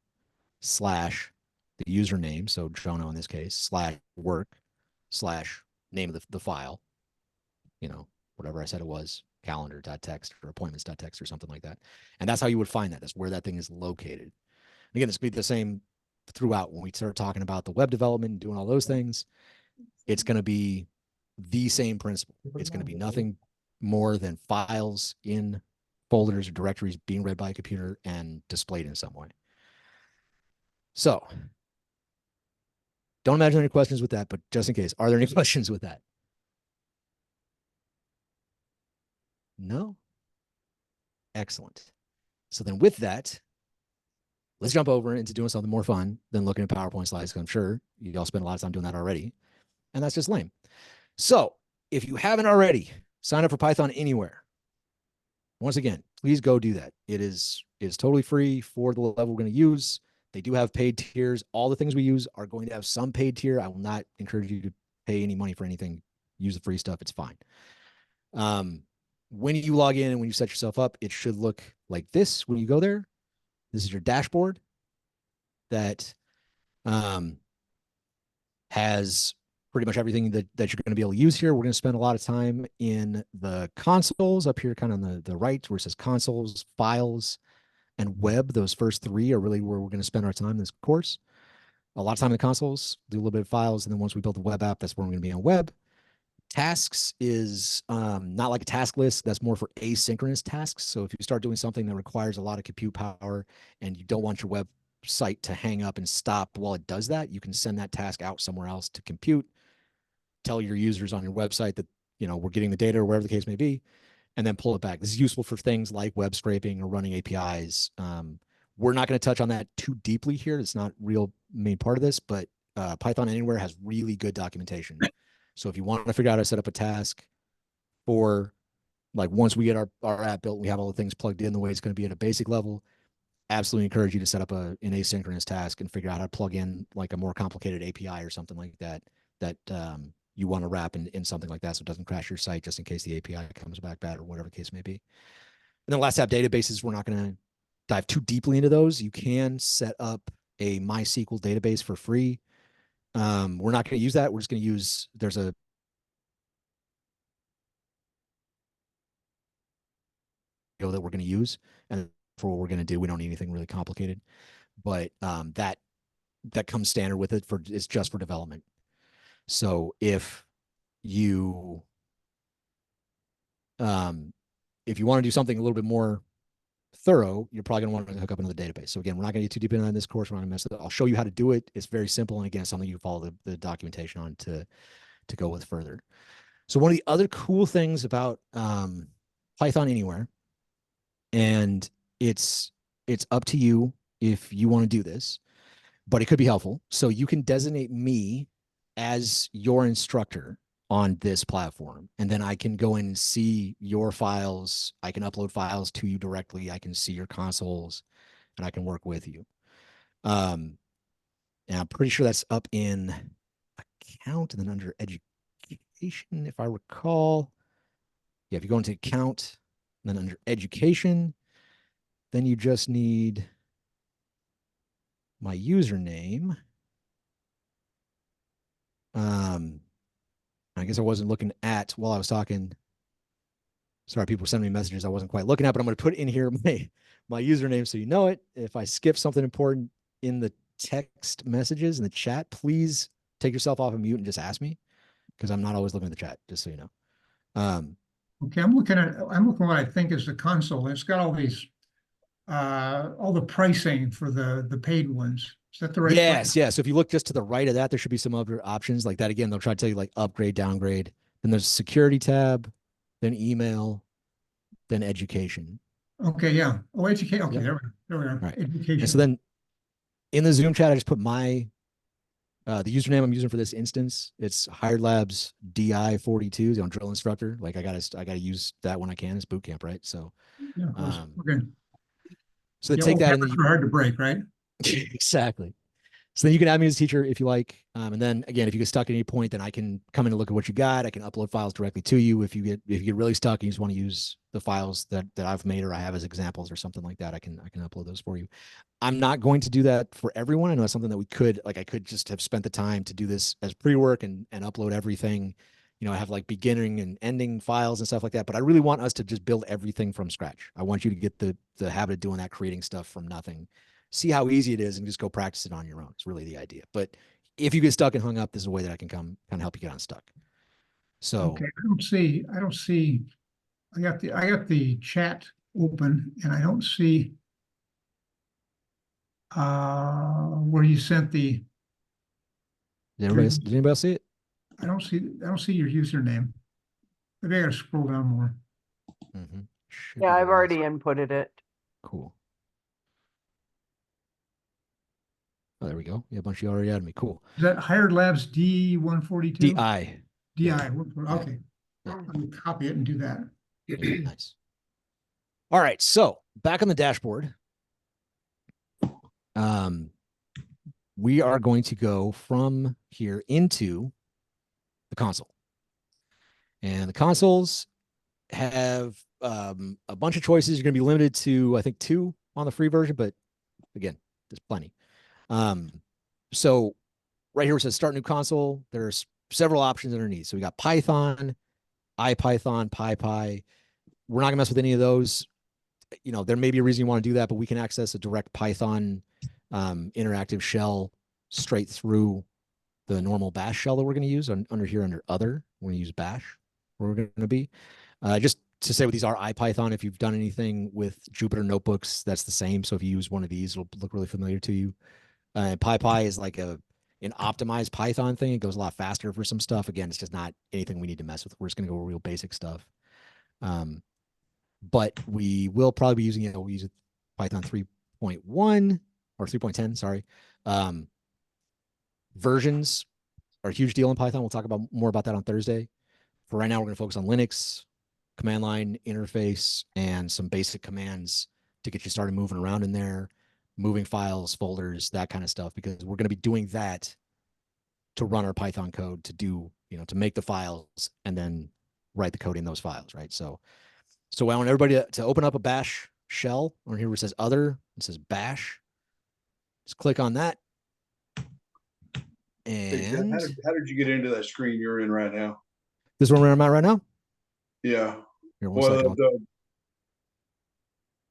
slash the username. So Jono in this case, slash work slash name of the file, whatever I said it was, calendar.txt or appointments.txt or something like that. And that's how you would find that. That's where that thing is located. And again, this would be the same throughout. When we start talking about the web development and doing all those things, it's going to be the same principle. It's going to be nothing more than files in folders or directories being read by a computer and displayed in some way. So don't imagine any questions with that, but just in case, are there any questions with that? No? Excellent. So then with that, let's jump over into doing something more fun than looking at PowerPoint slides, because I'm sure you all spend a lot of time doing that already. And that's just lame. So if you haven't already, sign up for Python Anywhere. Once again, please go do that. It's totally free for the level we're going to use. They do have paid tiers. All the things we use are going to have some paid tier. I will not encourage you to pay any money for anything. Use the free stuff. It's fine. When you log in and when you set yourself up, it should look like this when you go there. This is your dashboard that has pretty much everything that you're going to be able to use here. We're going to spend a lot of time in the consoles up here, kind of on the right, where it says consoles, files, and web. Those first 3 are really where we're going to spend our time in this course. A lot of time in the consoles, do a little bit of files, and then once we build the web app, that's where we're going to be on web. Tasks is not like a task list. That's more for asynchronous tasks. So if you start doing something that requires a lot of compute power and you don't want your website to hang up and stop while it does that, you can send that task out somewhere else to compute. Tell your users on your website that, we're getting the data or whatever the case may be, and then pull it back. This is useful for things like web scraping or running APIs. We're not going to touch on that too deeply here. It's not real main part of this, but Python Anywhere has really good documentation. So if you want to figure out how to set up a task for, like, once we get our app built, we have all the things plugged in the way it's going to be at a basic level, absolutely encourage you to set up an asynchronous task and figure out how to plug in like a more complicated API or something like that you want to wrap in something like that so it doesn't crash your site just in case the API comes back bad or whatever the case may be. And then last app databases, we're not going to dive too deeply into those. You can set up a MySQL database for free. We're not going to use that. We're just going to use, there's a that we're going to use. And for what we're going to do, we don't need anything really complicated. But that comes standard with it it's just for development. So if you want to do something a little bit more thorough, you're probably going to want to hook up another database. So again, we're not going to get too deep into this course. We're not going to mess with it. I'll show you how to do it. It's very simple. And again, something you follow the documentation on to go with further. So one of the other cool things about Python Anywhere, and it's up to you if you want to do this, but it could be helpful. So you can designate me as your instructor on this platform, and then I can go in and see your files. I can upload files to you directly. I can see your consoles, and I can work with you. And I'm pretty sure that's up in account and then under education, if I recall. Yeah, if you go into account, and then under education, then you just need my username. I guess I wasn't looking at while I was talking. Sorry, people were sending me messages I wasn't quite looking at, but I'm going to put in here my username so you know it. If I skip something important in the text messages in the chat, please take yourself off of mute and just ask me, because I'm not always looking at the chat, just so you know. Okay, I'm looking at what I think is the console. It's got all these all the pricing for the paid ones. Is that the right Yes, place? yeah. So if you look just to the right of that, there should be some other options like that. Again, they'll try to tell you like upgrade, downgrade. Then there's security tab, then email, then education. Okay, yeah. Oh, educate. Okay, Yep. there we are. Right. Education. And so then in the Zoom chat, I just put my the username I'm using for this instance. It's Hired Labs DI42, drill instructor. Like I gotta use that when I can. It's boot camp, right? So Yeah, of course. Okay. so then Yeah, take old that and then habits are hard to break, right? exactly. So then you can add me as a teacher if you like. And then again, if you get stuck at any point, then I can come in and look at what you got. I can upload files directly to you. If you get really stuck and you just want to use the files that I've made or I have as examples or something like that, I can upload those for you. I'm not going to do that for everyone. I know that's something that we could, like, I could just have spent the time to do this as pre-work and upload everything. You know, I have like beginning and ending files and stuff like that, but I really want us to just build everything from scratch. I want you to get the habit of doing that, creating stuff from nothing. See how easy it is and just go practice it on your own. It's really the idea. But if you get stuck and hung up, this is a way that I can come kind of help you get unstuck. So Okay, I don't see. I got the chat open, and I don't see where you sent the. did anybody else see it? I don't see your username. Maybe I gotta scroll down more. Mm-hmm. Yeah, I've already inputted it. Cool. Oh, there we go. Yeah, a bunch of you already added me. Cool. Is that Hired Labs D142? DI. DI. Okay. Yeah. I'm gonna copy it and do that. Yeah, nice. All right. So back on the dashboard. We are going to go from here into the console. And the consoles have a bunch of choices. You're going to be limited to, I think, 2 on the free version, but again, there's plenty. So right here it says start new console. There's several options underneath. So we got Python, IPython, PyPy. We're not gonna mess with any of those. You know, there may be a reason you want to do that, but we can access a direct Python interactive shell straight through the normal bash shell that we're going to use under here under other. We're going to use bash where we're going to be. Just to say, with these are IPython. If you've done anything with Jupyter notebooks, that's the same. So if you use one of these, it'll look really familiar to you. PyPy is like an optimized Python thing. It goes a lot faster for some stuff. Again, it's just not anything we need to mess with. We're just going to go real basic stuff. But we will probably be using it. We'll use it Python 3.1 or 3.10, sorry. Versions are a huge deal in Python. We'll talk about more about that on Thursday. For right now, we're going to focus on Linux, command line interface, and some basic commands to get you started moving around in there, moving files, folders, that kind of stuff, because we're going to be doing that to run our Python code to do, you know, to make the files and then write the code in those files, right? So I want everybody to open up a bash shell on here where it says other, it says bash. Just click on that. And how did you get into that screen you're in right now? this is where I'm at right now. Yeah. Here, one second.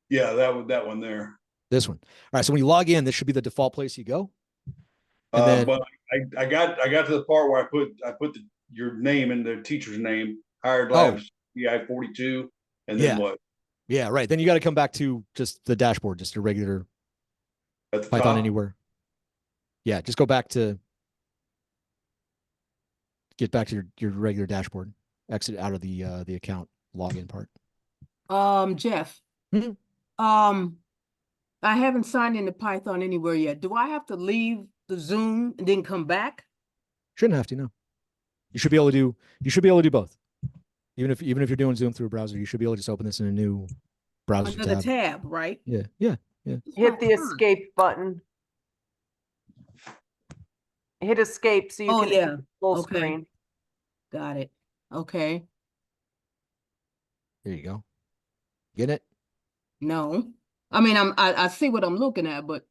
Yeah, that one there. This one. All right. So when you log in, this should be the default place you go. And then, But I got to the part where I put your name and the teacher's name, Hired Labs, PI 42, and then Yeah. what? yeah, right. Then you got to come back to just the dashboard, just a regular At the Python top? Anywhere. Yeah, just go back to get back to your regular dashboard. Exit out of the account login part. Jeff. Mhm. I haven't signed into Python Anywhere yet. Do I have to leave the Zoom and then come back? Shouldn't have to, no. You should be able to do both. Even if you're doing Zoom through a browser, you should be able to just open this in a new browser Another tab. tab, right? Yeah, yeah. Hit the escape button. Hit escape so you Oh, can yeah. exit full Okay. screen. Got it. Okay. There you go. Get it? No. I mean, I see what I'm looking at, but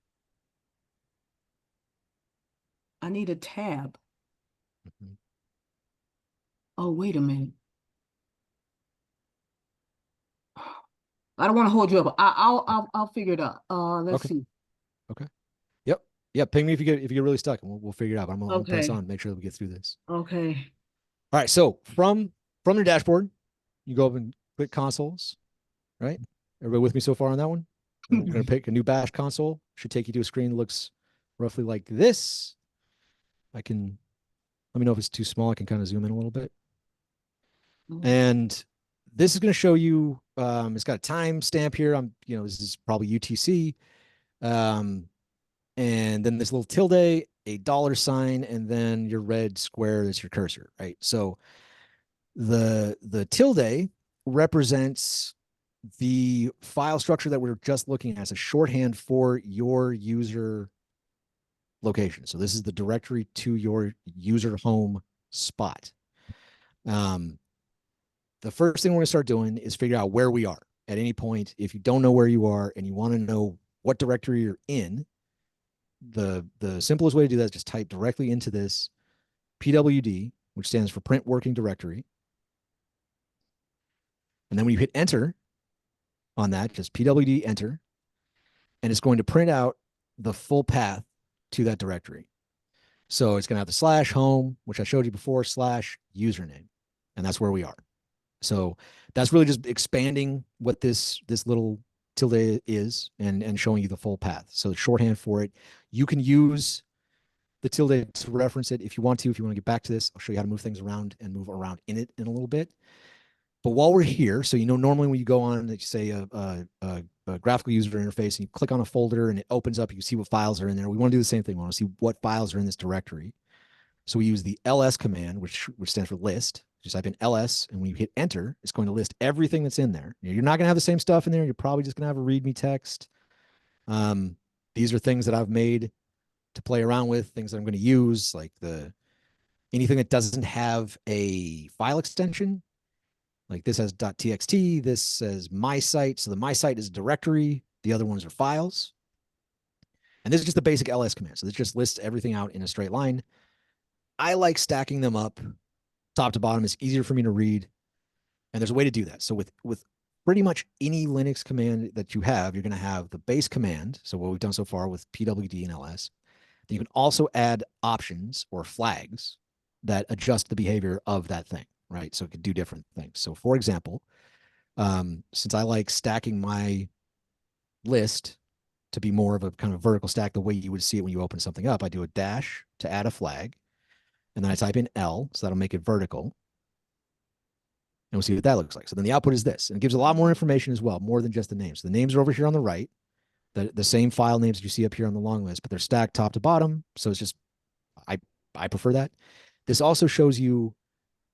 I need a tab. Mhm. Oh, wait a minute. I don't want to hold you up. I'll figure it out. Let's Okay. see. Yeah, ping me if you get really stuck, and we'll figure it out. I'm gonna press Okay. on, make sure that we get through this. Okay. All right, so from your dashboard, you go up and click consoles, right? Everybody with me so far on that one? We're gonna pick a new bash console. Should take you to a screen that looks roughly like this. Let me know if it's too small. I can kind of zoom in a little bit. And this is going to show you, it's got a time stamp here. This is probably UTC. And then this little tilde, a $sign, and then your red square that's your cursor, right? So the tilde represents the file structure that we're just looking at as a shorthand for your user location. So this is the directory to your user home spot. The first thing we're going to start doing is figure out where we are at any point. If you don't know where you are and you want to know what directory you're in, the simplest way to do that is just type directly into this PWD, which stands for print working directory. And then when you hit enter on that, just PWD enter, and it's going to print out the full path to that directory. So it's going to have the /home, which I showed you before, /username, and that's where we are. So that's really just expanding what this little tilde is and showing you the full path. So the shorthand for it, you can use the tilde to reference it if you want to get back to this. I'll show you how to move things around and move around in it in a little bit. But while we're here, so normally when you go on, let's say a graphical user interface and you click on a folder and it opens up, you can see what files are in there. We want to do the same thing. We want to see what files are in this directory. So we use the ls command, which stands for list. Just type in ls, and when you hit enter, it's going to list everything that's in there. You're not going to have the same stuff in there. You're probably just going to have a README text. These are things that I've made to play around with, things that I'm going to use, like anything that doesn't have a file extension. Like this has .txt, this says my site. So the my site is a directory. The other ones are files. And this is just the basic ls command. So this just lists everything out in a straight line. I like stacking them up top to bottom. It's easier for me to read. And there's a way to do that. So with pretty much any Linux command that you have, you're going to have the base command. So what we've done so far with PWD and ls. Then you can also add options or flags that adjust the behavior of that thing, right? So it could do different things. So for example, since I like stacking my list to be more of a kind of vertical stack, the way you would see it when you open something up, I do a dash to add a flag. And then I type in L, so that'll make it vertical. And we'll see what that looks like. So then the output is this. And it gives a lot more information as well, more than just the names. The names are over here on the right, the same file names that you see up here on the long list, but they're stacked top to bottom. So it's just, I prefer that. This also shows you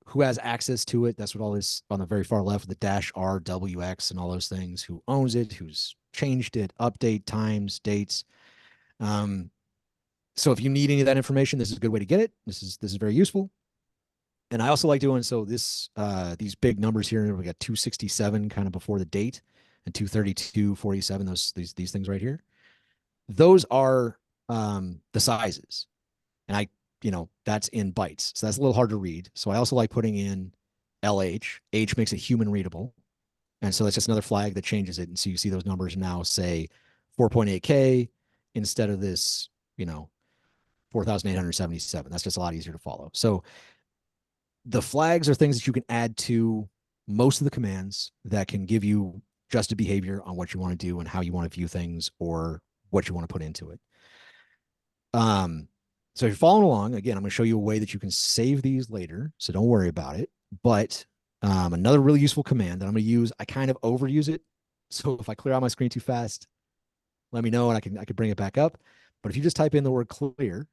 who has access to it. That's what all this on the very far left, the -RWX and all those things, who owns it, who's changed it, update times, dates. So if you need any of that information, this is a good way to get it. This is very useful. And I also like doing, so this, these big numbers here, we got 267 kind of before the date and 232.47, these things right here. Those are the sizes. And that's in bytes. So that's a little hard to read. So I also like putting in LH. H makes it human readable. And so that's just another flag that changes it. And so you see those numbers now say 4.8K instead of this, 4,877. That's just a lot easier to follow. So the flags are things that you can add to most of the commands that can give you adjusted behavior on what you want to do and how you want to view things or what you want to put into it. So if you're following along, again, I'm going to show you a way that you can save these later. So don't worry about it. But another really useful command that I'm going to use, I kind of overuse it. So if I clear out my screen too fast, let me know and I can bring it back up. But if you just type in the word clear,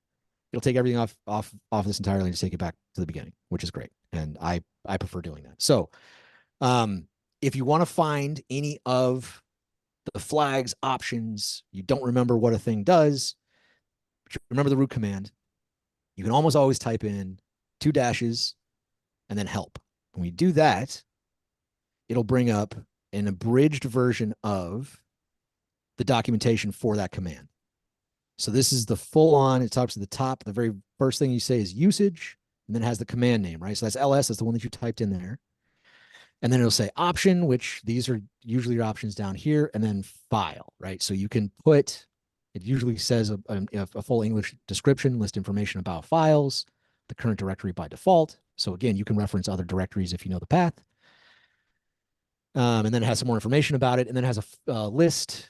it'll take everything off this entirely and just take it back to the beginning, which is great. And I prefer doing that. So if you want to find any of the flags options, you don't remember what a thing does, but you remember the root command, you can almost always type in 2 dashes and then help. When we do that, it'll bring up an abridged version of the documentation for that command. So this is the full on, it talks to the top. The very first thing you say is usage, and then it has the command name, right? So that's ls, that's the one that you typed in there. And then it'll say option, which these are usually your options down here, and then file, right? So you can put, it usually says a full English description, list information about files, the current directory by default. So again, you can reference other directories if you know the path. And then it has some more information about it, and then it has a list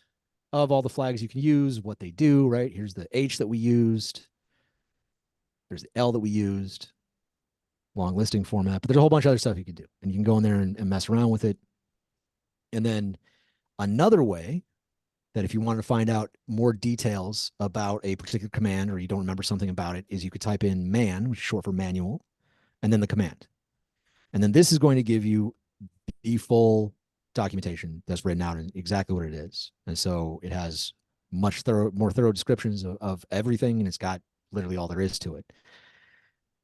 of all the flags you can use, what they do, right? Here's the H that we used. There's the L that we used. Long listing format, but there's a whole bunch of other stuff you can do. And you can go in there and mess around with it. And then another way that if you want to find out more details about a particular command or you don't remember something about it is you could type in man, which is short for manual, and then the command. And then this is going to give you the full documentation that's written out and exactly what it is. And so it has more thorough descriptions of everything, and it's got literally all there is to it.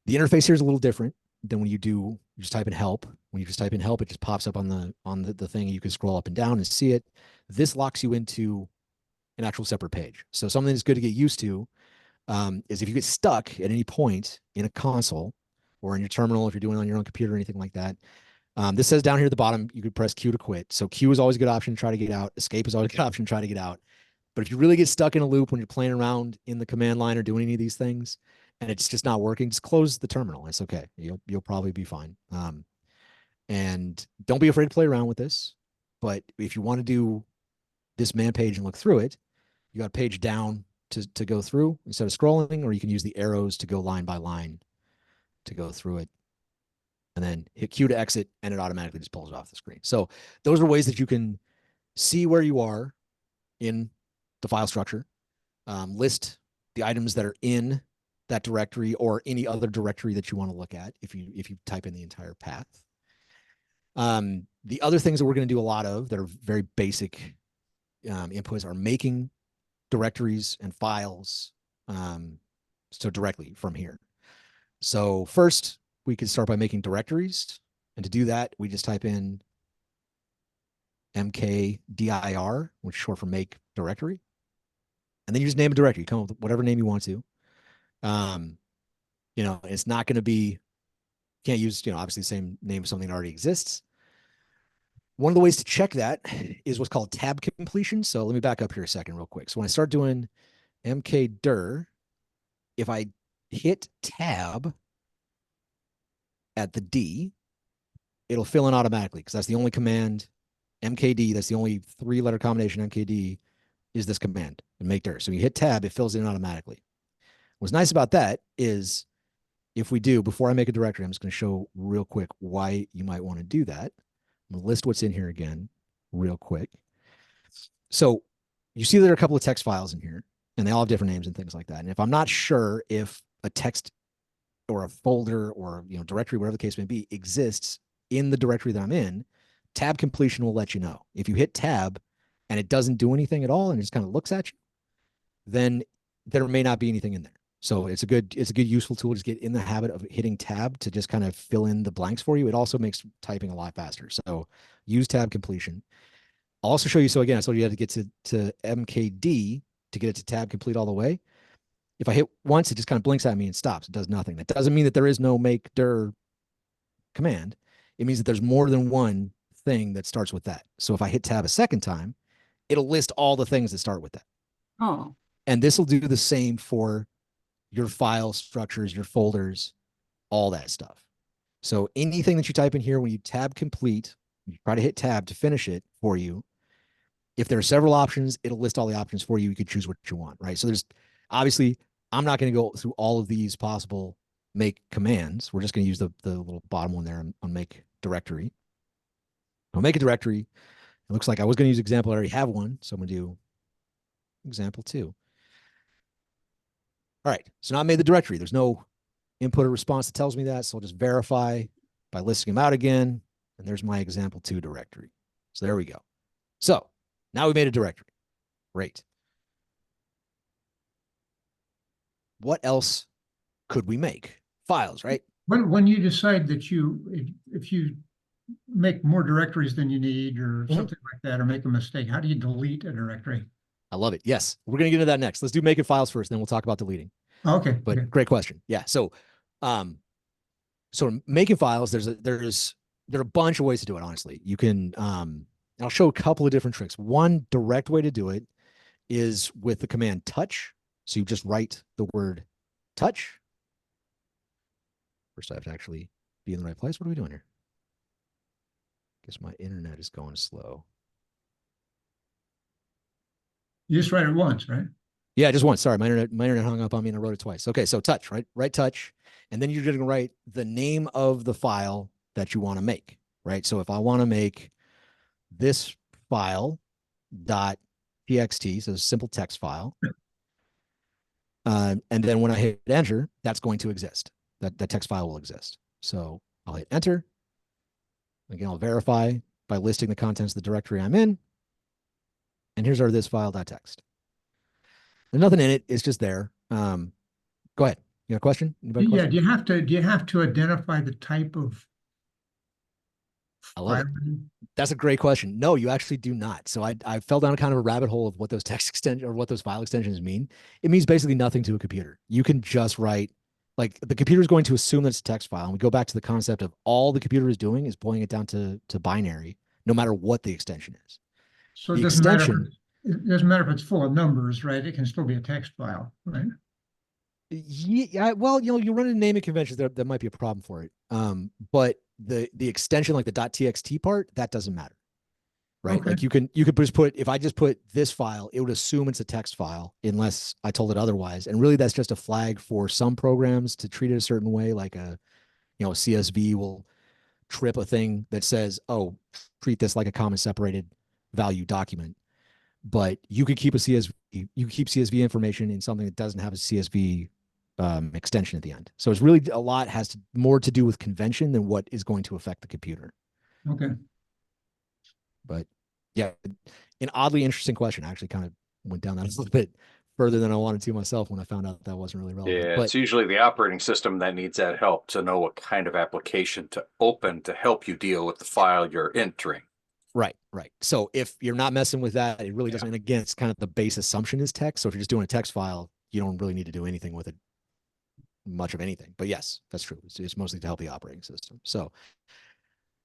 The interface here is a little different than when you just type in help. When you just type in help, it just pops up on the thing, and you can scroll up and down and see it. This locks you into an actual separate page. So something that's good to get used to is if you get stuck at any point in a console or in your terminal, if you're doing it on your own computer or anything like that, this says down here at the bottom, you could press Q to quit. So Q is always a good option to try to get out. Escape is always a good option to try to get out. But if you really get stuck in a loop when you're playing around in the command line or doing any of these things, and it's just not working, just close the terminal. It's okay. You'll probably be fine. And don't be afraid to play around with this. But if you want to do this man page and look through it, you got a page down to go through instead of scrolling, or you can use the arrows to go line by line to go through it. And then hit Q to exit, and it automatically just pulls it off the screen. So those are ways that you can see where you are in the file structure, list the items that are in that directory or any other directory that you want to look at if you type in the entire path. The other things that we're going to do a lot of that are very basic inputs are making directories and files so directly from here. So first, we could start by making directories. And to do that, we just type in mkdir, which is short for make directory. And then you just name a directory. You come up with whatever name you want to. It's not going to be, can't use, obviously the same name of something that already exists. One of the ways to check that is what's called tab completion. So let me back up here a second real quick. So when I start doing mkdir, if I hit tab at the D, it'll fill in automatically because that's the only command, mkd, that's the only 3-letter combination mkd is this command, and make dir. So when you hit tab, it fills in automatically. What's nice about that is if we do, before I make a directory, I'm just going to show real quick why you might want to do that. I'm going to list what's in here again real quick. So you see there are a couple of text files in here, and they all have different names and things like that. And if I'm not sure if a text or a folder or directory, whatever the case may be, exists in the directory that I'm in, tab completion will let you know. If you hit tab and it doesn't do anything at all and it just kind of looks at you, then there may not be anything in there. So it's a good useful tool. Just get in the habit of hitting tab to just kind of fill in the blanks for you. It also makes typing a lot faster. So use tab completion. I'll also show you. So again, I told you had to get to mkd to get it to tab complete all the way. If I hit once, it just kind of blinks at me and stops. It does nothing. That doesn't mean that there is no make dir command. It means that there's more than one thing that starts with that. So if I hit tab a second time, it'll list all the things that start with that. Oh, And this will do the same for your file structures, your folders, all that stuff. So anything that you type in here, when you tab complete, you try to hit tab to finish it for you. If there are several options, it'll list all the options for you. You can choose what you want, right? So there's obviously, I'm not going to go through all of these possible make commands. We're just going to use the little bottom one there on make directory. I'll make a directory. It looks like I was going to use example. I already have one. So I'm going to do example 2. All right. So now I made the directory. There's no input or response that tells me that. So I'll just verify by listing them out again. And there's my example 2 directory. So there we go. So now we made a directory. Great. What else could we make? Files, right? When you decide that if you make more directories than you need or something like that, or make a mistake, how do you delete a directory? I love it. Yes. We're going to get into that next. Let's do making files first, then we'll talk about deleting. Okay. But okay. great question. Yeah. So making files, there are a bunch of ways to do it, honestly. You can I'll show a couple of different tricks. One direct way to do it is with the command touch. So you just write the word touch. First, I have to actually be in the right place. What are we doing here? Guess my internet is going slow. You just write it once, right? Yeah, just once. Sorry, my internet hung up on me and I wrote it twice. Okay, so touch, right? Write touch. And then you're going to write the name of the file that you want to make, right? So if I want to make this file .txt, so a simple text file, and then when I hit enter, that's going to exist. That text file will exist. So I'll hit enter. Again, I'll verify by listing the contents of the directory I'm in. And here's our this file.txt. There's nothing in it. It's just there. Go ahead. You got a question? Anybody Yeah. question? Do you have to identify the type of I love it. file? That's a great question. No, you actually do not. So I fell down kind of a rabbit hole of what those text extensions or what those file extensions mean. It means basically nothing to a computer. You can just write, like the computer is going to assume that it's a text file. And we go back to the concept of all the computer is doing is boiling it down to binary, no matter what the extension is. So The it doesn't matter extension- it doesn't matter if it's full of numbers, right? It can still be a text file, right? Yeah, well, you run into naming conventions that might be a problem for it. But the extension, like the .txt part, that doesn't matter, right? Okay. Like you could just put, if I just put this file, it would assume it's a text file unless I told it otherwise. And really, that's just a flag for some programs to treat it a certain way. Like a CSV will trip a thing that says, "Oh, treat this like a comma separated value document." But you could keep CSV information in something that doesn't have a CSV extension at the end. So it's really a lot has more to do with convention than what is going to affect the computer. Okay. But yeah, an oddly interesting question. I actually kind of went down that a little bit further than I wanted to myself when I found out that wasn't really relevant. Yeah, But it's usually the operating system that needs that help to know what kind of application to open to help you deal with the file you're entering. right. So if you're not messing with that, it really doesn't. And again, it's kind of the base assumption is text. So if you're just doing a text file, you don't really need to do anything with it, much of anything. But yes, that's true. It's mostly to help the operating system. So,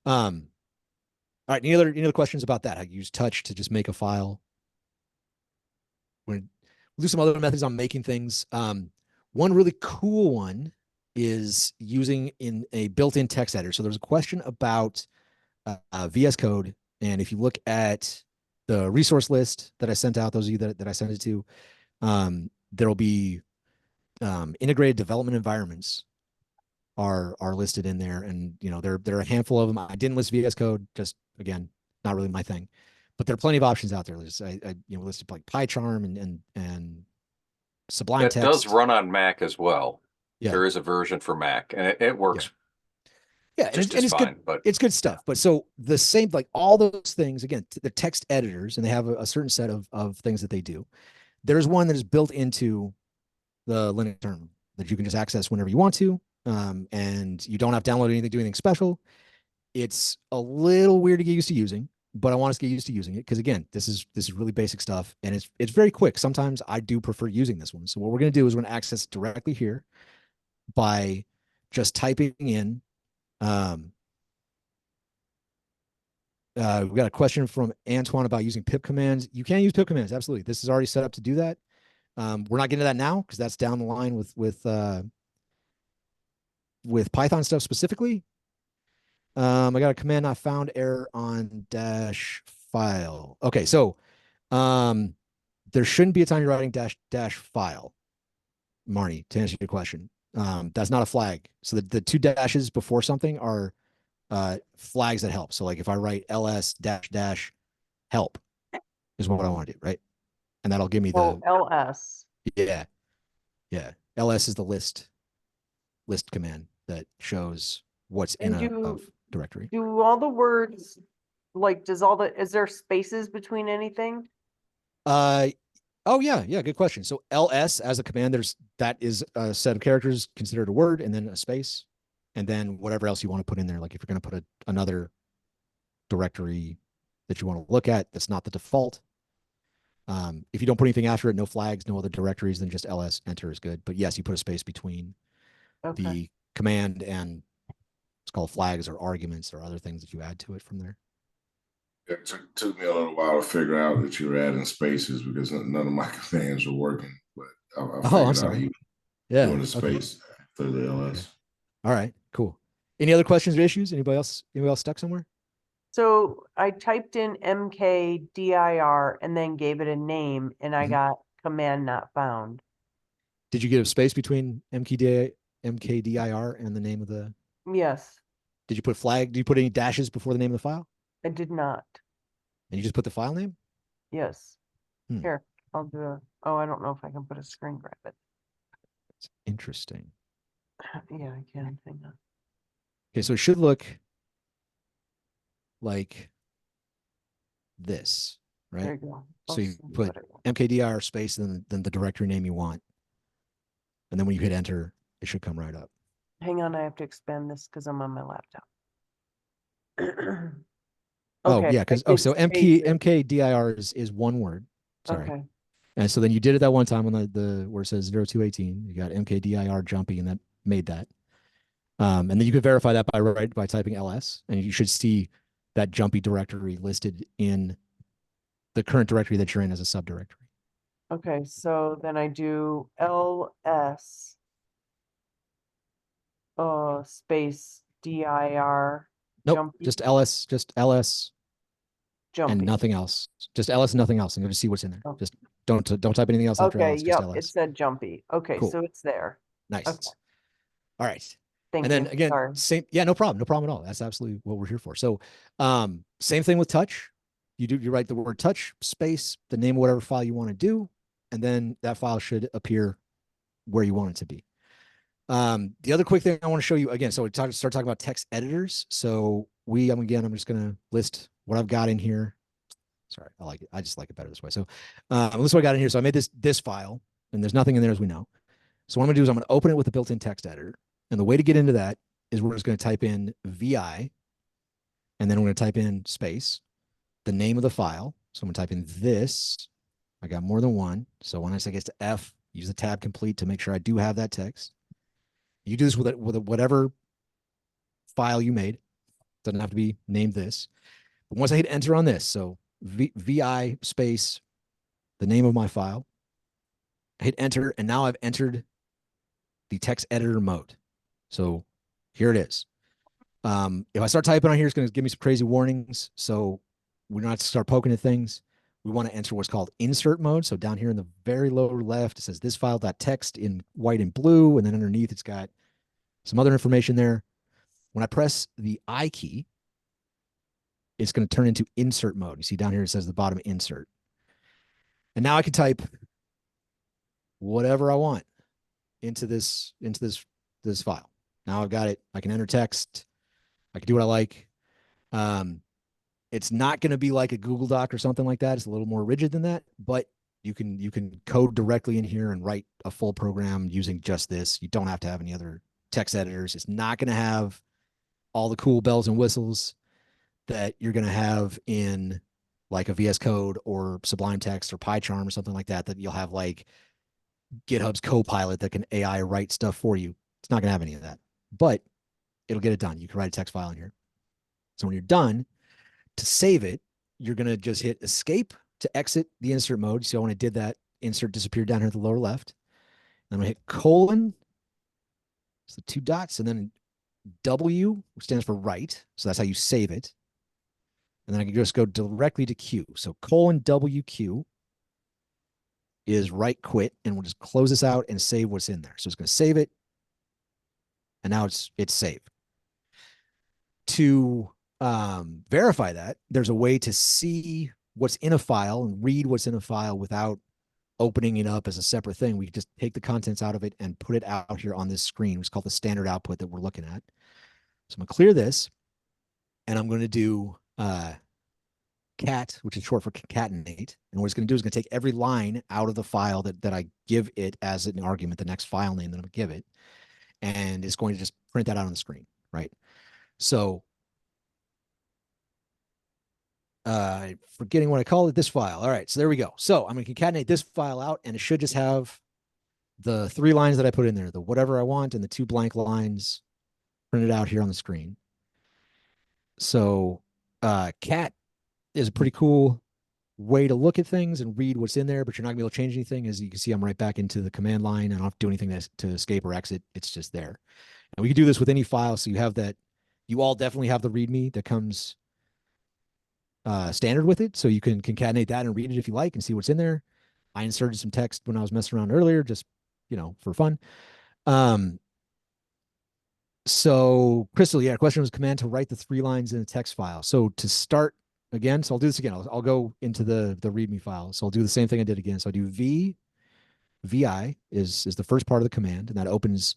all right. Any other questions about that? How you use touch to just make a file? We'll do some other methods on making things. One really cool one is using in a built-in text editor. So there's a question about VS Code. And if you look at the resource list that I sent out, those of you that I sent it to, there'll be integrated development environments are listed in there. And, there are a handful of them. I didn't list VS Code, just again, not really my thing, but there are plenty of options out there. I listed like PyCharm and Sublime That Text. does run on Mac as well. Yeah. There is a version for Mac, and it works Yeah, just and as it's fine. good. But It's good stuff. But so the same, like all those things, again, the text editors, and they have a certain set of things that they do. There's one that is built into the Linux terminal that you can just access whenever you want to. And you don't have to download anything, do anything special. It's a little weird to get used to using, but I want us to get used to using it because again, this is really basic stuff and it's very quick. Sometimes I do prefer using this one. So what we're going to do is we're going to access it directly here by just typing in We got a question from Antoine about using pip commands. You can use pip commands. Absolutely. This is already set up to do that. We're not getting to that now because that's down the line with Python stuff specifically. I got a command not found error on dash file. Okay, so there shouldn't be a time you're writing dash file, Marnie, to answer your question. That's not a flag. So the two dashes before something are flags that help. So like if I write ls dash dash help is what I want to do, right? And that'll give me Oh, ls. yeah. ls is the list command that shows what's in And a directory. Do all the words, like, is there spaces between anything? Oh yeah, good question. So ls as a command, that is a set of characters considered a word, and then a space, and then whatever else you want to put in there. Like if you're going to put another directory that you want to look at, that's not the default. If you don't put anything after it, no flags, no other directories, then just ls enter is good. But yes, you put a space between the command and it's called flags or arguments or other things that you add to it from there. It took me a little while to figure out that you were adding spaces because none of my commands were working. But I figured I'm sorry. out doing a space for the ls. Okay. All right, cool. Any other questions or issues? Anybody else stuck somewhere? So I typed in mkdir and then gave it a name, and I got command not found. Did you get a space between mkdir and the name of the? Yes, Did you put flag? Did you put any dashes before the name of the file? I did not. And you just put the file name? Yes. Hmm. Here, I'll do a, oh, I don't know if I can put a screen grab it. It's interesting. Yeah, I can. Hang on. Okay, so it should look like this, There you right? go. So you see put what it was. mkdir space, then the directory name you want. And then when you hit enter, it should come right up. Hang on, I have to expand this because I'm on my laptop. Oh, Okay, yeah, I because did so spaces. mkdir is one word. Sorry. Okay, And so then you did it that one time on the where it says 0218. You got mkdir jumpy, and that made that. And then you could verify that by typing ls, and you should see that jumpy directory listed in the current directory that you're in as a subdirectory. okay, so then I do ls space dir Nope, jumpy, just ls jumpy. and nothing else. Just ls and nothing else, and you'll just see what's in there. Oh. Just don't type anything else after Okay, ls. Just yep, it ls. said jumpy. Okay, Cool. so it's there. Nice. Okay. All right. Thank And then you. again, Sorry. no problem at all. That's absolutely what we're here for. So, same thing with touch. You write the word touch space, the name of whatever file you want to do, and then that file should appear where you want it to be. The other quick thing I want to show you again. So we start talking about text editors. So I'm just going to list what I've got in here. Sorry, I like it. I just like it better this way. So, this is what I got in here. So I made this file, and there's nothing in there as we know. So what I'm gonna do is I'm gonna open it with the built-in text editor. And the way to get into that is we're just gonna type in VI, and then we're gonna type in space, the name of the file. So I'm gonna type in this. I got more than one. So when I say it gets to F, use the tab complete to make sure I do have that text. You do this with whatever file you made. Doesn't have to be named this. But once I hit enter on this, so VI space, the name of my file, I hit enter, and now I've entered the text editor mode. So here it is. If I start typing on here, it's going to give me some crazy warnings. So we don't have to start poking at things. We want to enter what's called insert mode. So down here in the very lower left, it says this file.txt in white and blue. And then underneath, it's got some other information there. When I press the I key, it's going to turn into insert mode. You see down here, it says the bottom insert. And now I can type whatever I want into this file. Now I've got it. I can enter text. I can do what I like. It's not going to be like a Google Doc or something like that. It's a little more rigid than that, but you can code directly in here and write a full program using just this. You don't have to have any other text editors. It's not going to have all the cool bells and whistles that you're going to have in like a VS Code or Sublime Text or PyCharm or something like that, that you'll have like GitHub's Copilot that can AI write stuff for you. It's not going to have any of that, but it'll get it done. You can write a text file in here. So when you're done, to save it, you're going to just hit escape to exit the insert mode. So when I did that, insert disappeared down here at the lower left. I'm going to hit colon. It's the 2 dots, and then W, which stands for write. So that's how you save it. And then I can just go directly to Q. So colon WQ is write quit, and we'll just close this out and save what's in there. So it's going to save it. And now it's saved. To verify that, there's a way to see what's in a file and read what's in a file without opening it up as a separate thing. We can just take the contents out of it and put it out here on this screen, which is called the standard output that we're looking at. So I'm going to clear this, and I'm going to do cat, which is short for concatenate. And what it's going to do is going to take every line out of the file that I give it as an argument, the next file name that I'm going to give it, and it's going to just print that out on the screen, right? So forgetting what I called it, this file. All right, so there we go. So I'm going to concatenate this file out, and it should just have the 3 lines that I put in there, the whatever I want and the 2 blank lines printed out here on the screen. So cat is a pretty cool way to look at things and read what's in there, but you're not gonna be able to change anything. As you can see, I'm right back into the command line. I don't have to do anything to escape or exit. It's just there. And we can do this with any file. So you have that, you all definitely have the README that comes standard with it. So you can concatenate that and read it if you like and see what's in there. I inserted some text when I was messing around earlier, just, for fun. So Crystal, yeah, question was command to write the 3 lines in a text file. So to start again, so I'll do this again. I'll go into the README file. So I'll do the same thing I did again. So I do VI is the first part of the command, and that opens,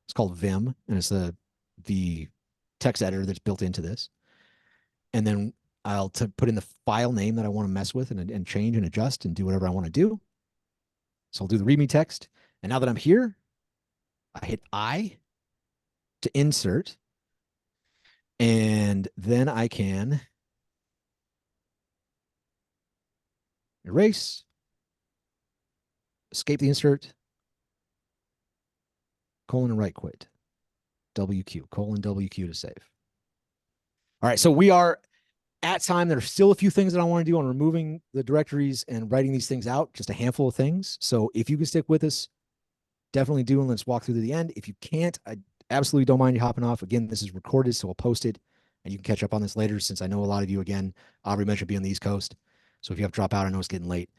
it's called Vim, and it's the text editor that's built into this. And then I'll put in the file name that I want to mess with and change and adjust and do whatever I want to do. So I'll do the README text. And now that I'm here, I hit I to insert. And then I can erase, escape the insert, colon and write quit, WQ, colon WQ to save. All right, so we are at time. There are still a few things that I want to do on removing the directories and writing these things out, just a handful of things. So if you can stick with us, definitely do, and let's walk through to the end. If you can't, I absolutely don't mind you hopping off. Again, this is recorded, so I'll post it, and you can catch up on this later, since I know a lot of you, again, Aubrey mentioned being on the East Coast. So if you have to drop out, I know it's getting late,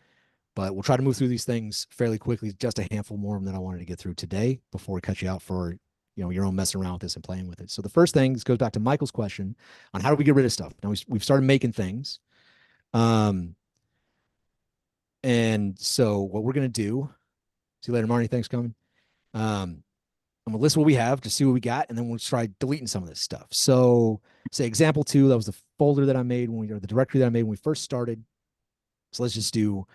but we'll try to move through these things fairly quickly. Just a handful more of them that I wanted to get through today before we cut you out for, your own messing around with this and playing with it. So the first thing, this goes back to Michael's question on how do we get rid of stuff. Now we've started making things. And so what we're going to do, see you later, Marnie, thanks for coming. I'm going to list what we have to see what we got, and then we'll try deleting some of this stuff. So say example 2, that was the folder that I made or the directory that I made when we first started. So let's just do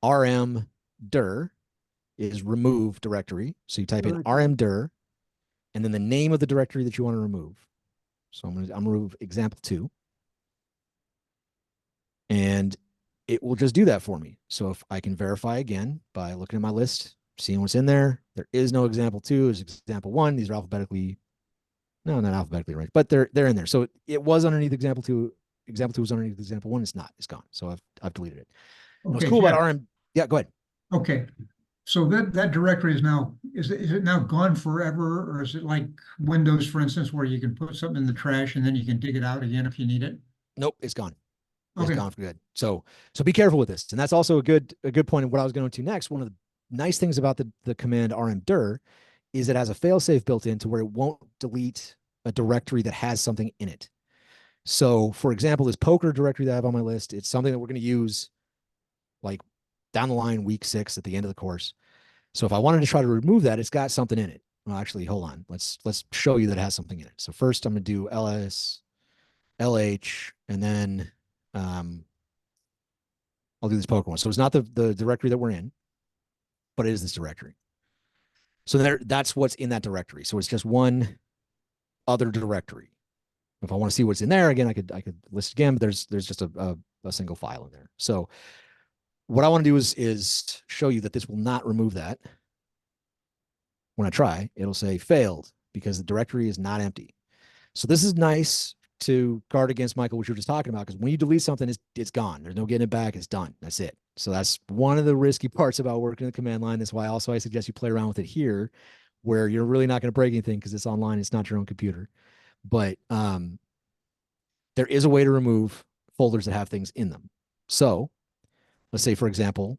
rmdir is remove directory. So you type in rmdir and then the name of the directory that you want to remove. So I'm going to remove example 2. And it will just do that for me. So if I can verify again by looking at my list, seeing what's in there, there is no example 2, is example 1. These are alphabetically, no, not alphabetically right, but they're in there. So it was underneath example 2. Example 2 was underneath example 1. It's not. It's gone. So I've deleted it. What's cool about RM? Yeah, go ahead. Okay, so that directory is now, is it now gone forever, or is it like Windows, for instance, where you can put something in the trash and then you can dig it out again if you need it? Nope, it's gone. It's Okay. gone for good. So be careful with this. And that's also a good point of what I was going to next. One of the nice things about the command rmdir is it has a failsafe built in to where it won't delete a directory that has something in it. So for example, this poker directory that I have on my list, it's something that we're going to use like down the line, week 6 at the end of the course. So if I wanted to try to remove that, it's got something in it. Well, actually, hold on. Let's show you that it has something in it. So first I'm going to do ls, lh, and then I'll do this poker one. So it's not the directory that we're in, but it is this directory. So that's what's in that directory. So it's just one other directory. If I want to see what's in there, again, I could list again, but there's just a single file in there. So what I want to do is show you that this will not remove that. When I try, it'll say failed because the directory is not empty. So this is nice to guard against, Michael, what you were just talking about, because when you delete something, it's gone. There's no getting it back. It's done. That's it. So that's one of the risky parts about working in the command line. That's why also I suggest you play around with it here, where you're really not going to break anything because it's online. It's not your own computer. But there is a way to remove folders that have things in them. So let's say, for example,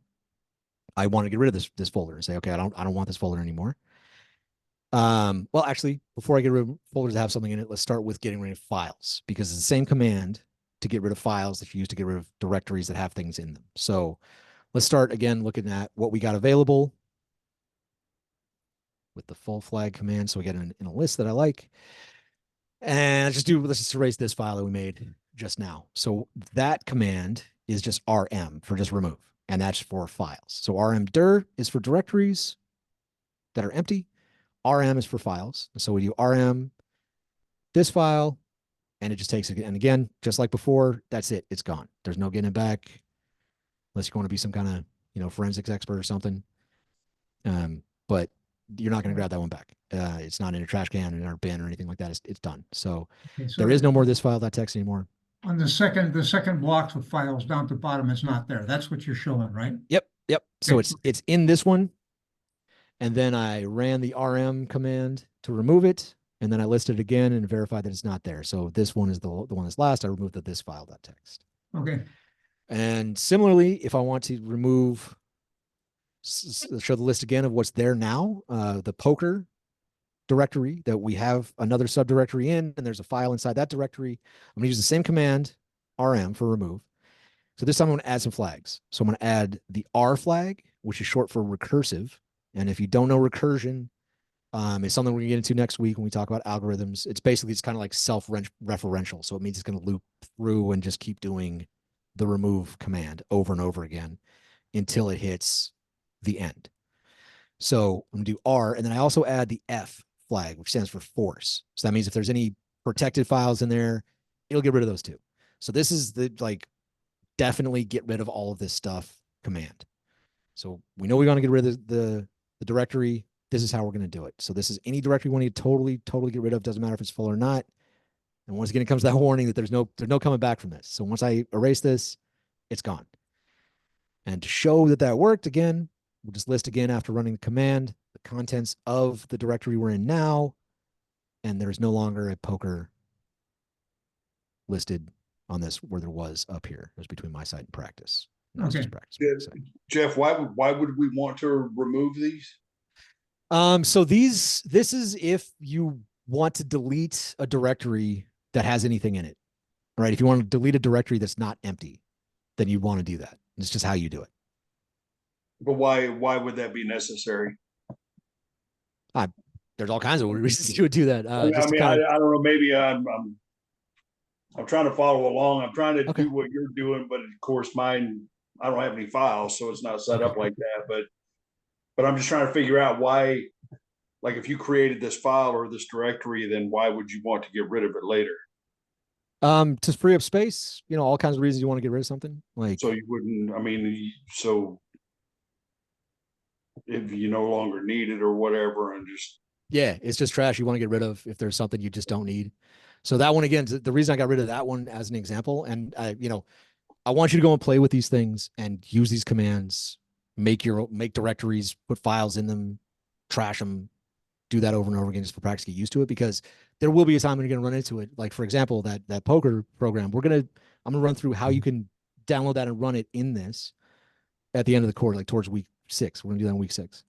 I want to get rid of this folder and say, okay, I don't want this folder anymore. Well, actually, before I get rid of folders that have something in it, let's start with getting rid of files, because it's the same command to get rid of files that you use to get rid of directories that have things in them. So let's start again looking at what we got available with the full flag command. So we get in a list that I like. And let's just erase this file that we made just now. So that command is just rm for just remove, and that's for files. So rmdir is for directories that are empty. RM is for files. So we do RM this file, and it just takes it. And again, just like before, that's it. It's gone. There's no getting it back unless you want to be some kind of, forensics expert or something. But you're not going to grab that one back. It's not in a trash can or in our bin or anything like that. It's done. So Okay, there is no more this file, that text anymore. On the second blocks with files down at the bottom, it's not there. That's what you're showing, right? Yep. So Okay. it's in this one. And then I ran the RM command to remove it. And then I listed it again and verified that it's not there. So this one is the one that's last. I removed the this file.txt. Okay. And similarly, if I want to remove, show the list again of what's there now, the poker directory that we have another subdirectory in, and there's a file inside that directory. I'm gonna use the same command, RM, for remove. So this time I'm gonna add some flags. So I'm gonna add the R flag, which is short for recursive. And if you don't know recursion, it's something we're gonna get into next week when we talk about algorithms. It's kind of like self-referential. So it means it's gonna loop through and just keep doing the remove command over and over again until it hits the end. So I'm gonna do R, and then I also add the F flag, which stands for force. So that means if there's any protected files in there, it'll get rid of those too. So this is the definitely get rid of all of this stuff command. So we know we want to get rid of the directory. This is how we're going to do it. So this is any directory we want to totally get rid of. Doesn't matter if it's full or not. And once again, it comes to that warning that there's no coming back from this. So once I erase this, it's gone. And to show that worked, again, we'll just list again after running the command, the contents of the directory we're in now, and there's no longer a poker listed on this where there was up here. It was between my site and practice. No, it's just Okay. practice. Jeff, why would we want to remove these? So this is if you want to delete a directory that has anything in it, right? If you want to delete a directory that's not empty, then you want to do that. It's just how you do it. But why would that be necessary? There's all kinds of reasons you would do that. I Just to mean, kind of, I don't know. Maybe I'm trying to follow along. I'm trying to Okay. do what you're doing, but of course, mine, I don't have any files, so it's not set up like that. But I'm just trying to figure out why. Like, if you created this file or this directory, then why would you want to get rid of it later? to free up space, all kinds of reasons you want to get rid of something. Like, So you wouldn't. I mean, so if you no longer need it or whatever, and just yeah, it's just trash you want to get rid of if there's something you just don't need. So that one, again, the reason I got rid of that one as an example, and I want you to go and play with these things and use these commands, make directories, put files in them, trash them, do that over and over again just for practice, get used to it, because there will be a time when you're going to run into it. Like, for example, that poker program, I'm going to run through how you can download that and run it in this at the end of the quarter, like towards week 6. We're going to do that in week 6.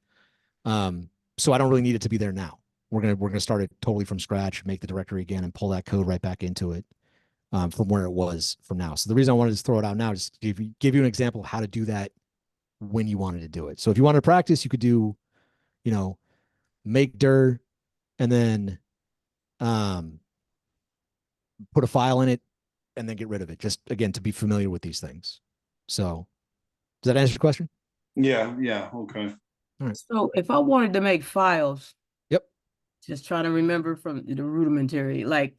So I don't really need it to be there now. We're gonna start it totally from scratch, make the directory again, and pull that code right back into it from where it was from now. So the reason I wanted to throw it out now is to give you an example of how to do that when you wanted to do it. So if you wanted to practice, you could do, make dir and then put a file in it and then get rid of it. Just again to be familiar with these things. So does that answer your question? yeah, okay. So if I wanted to make files. Yep. Just trying to remember from the rudimentary, like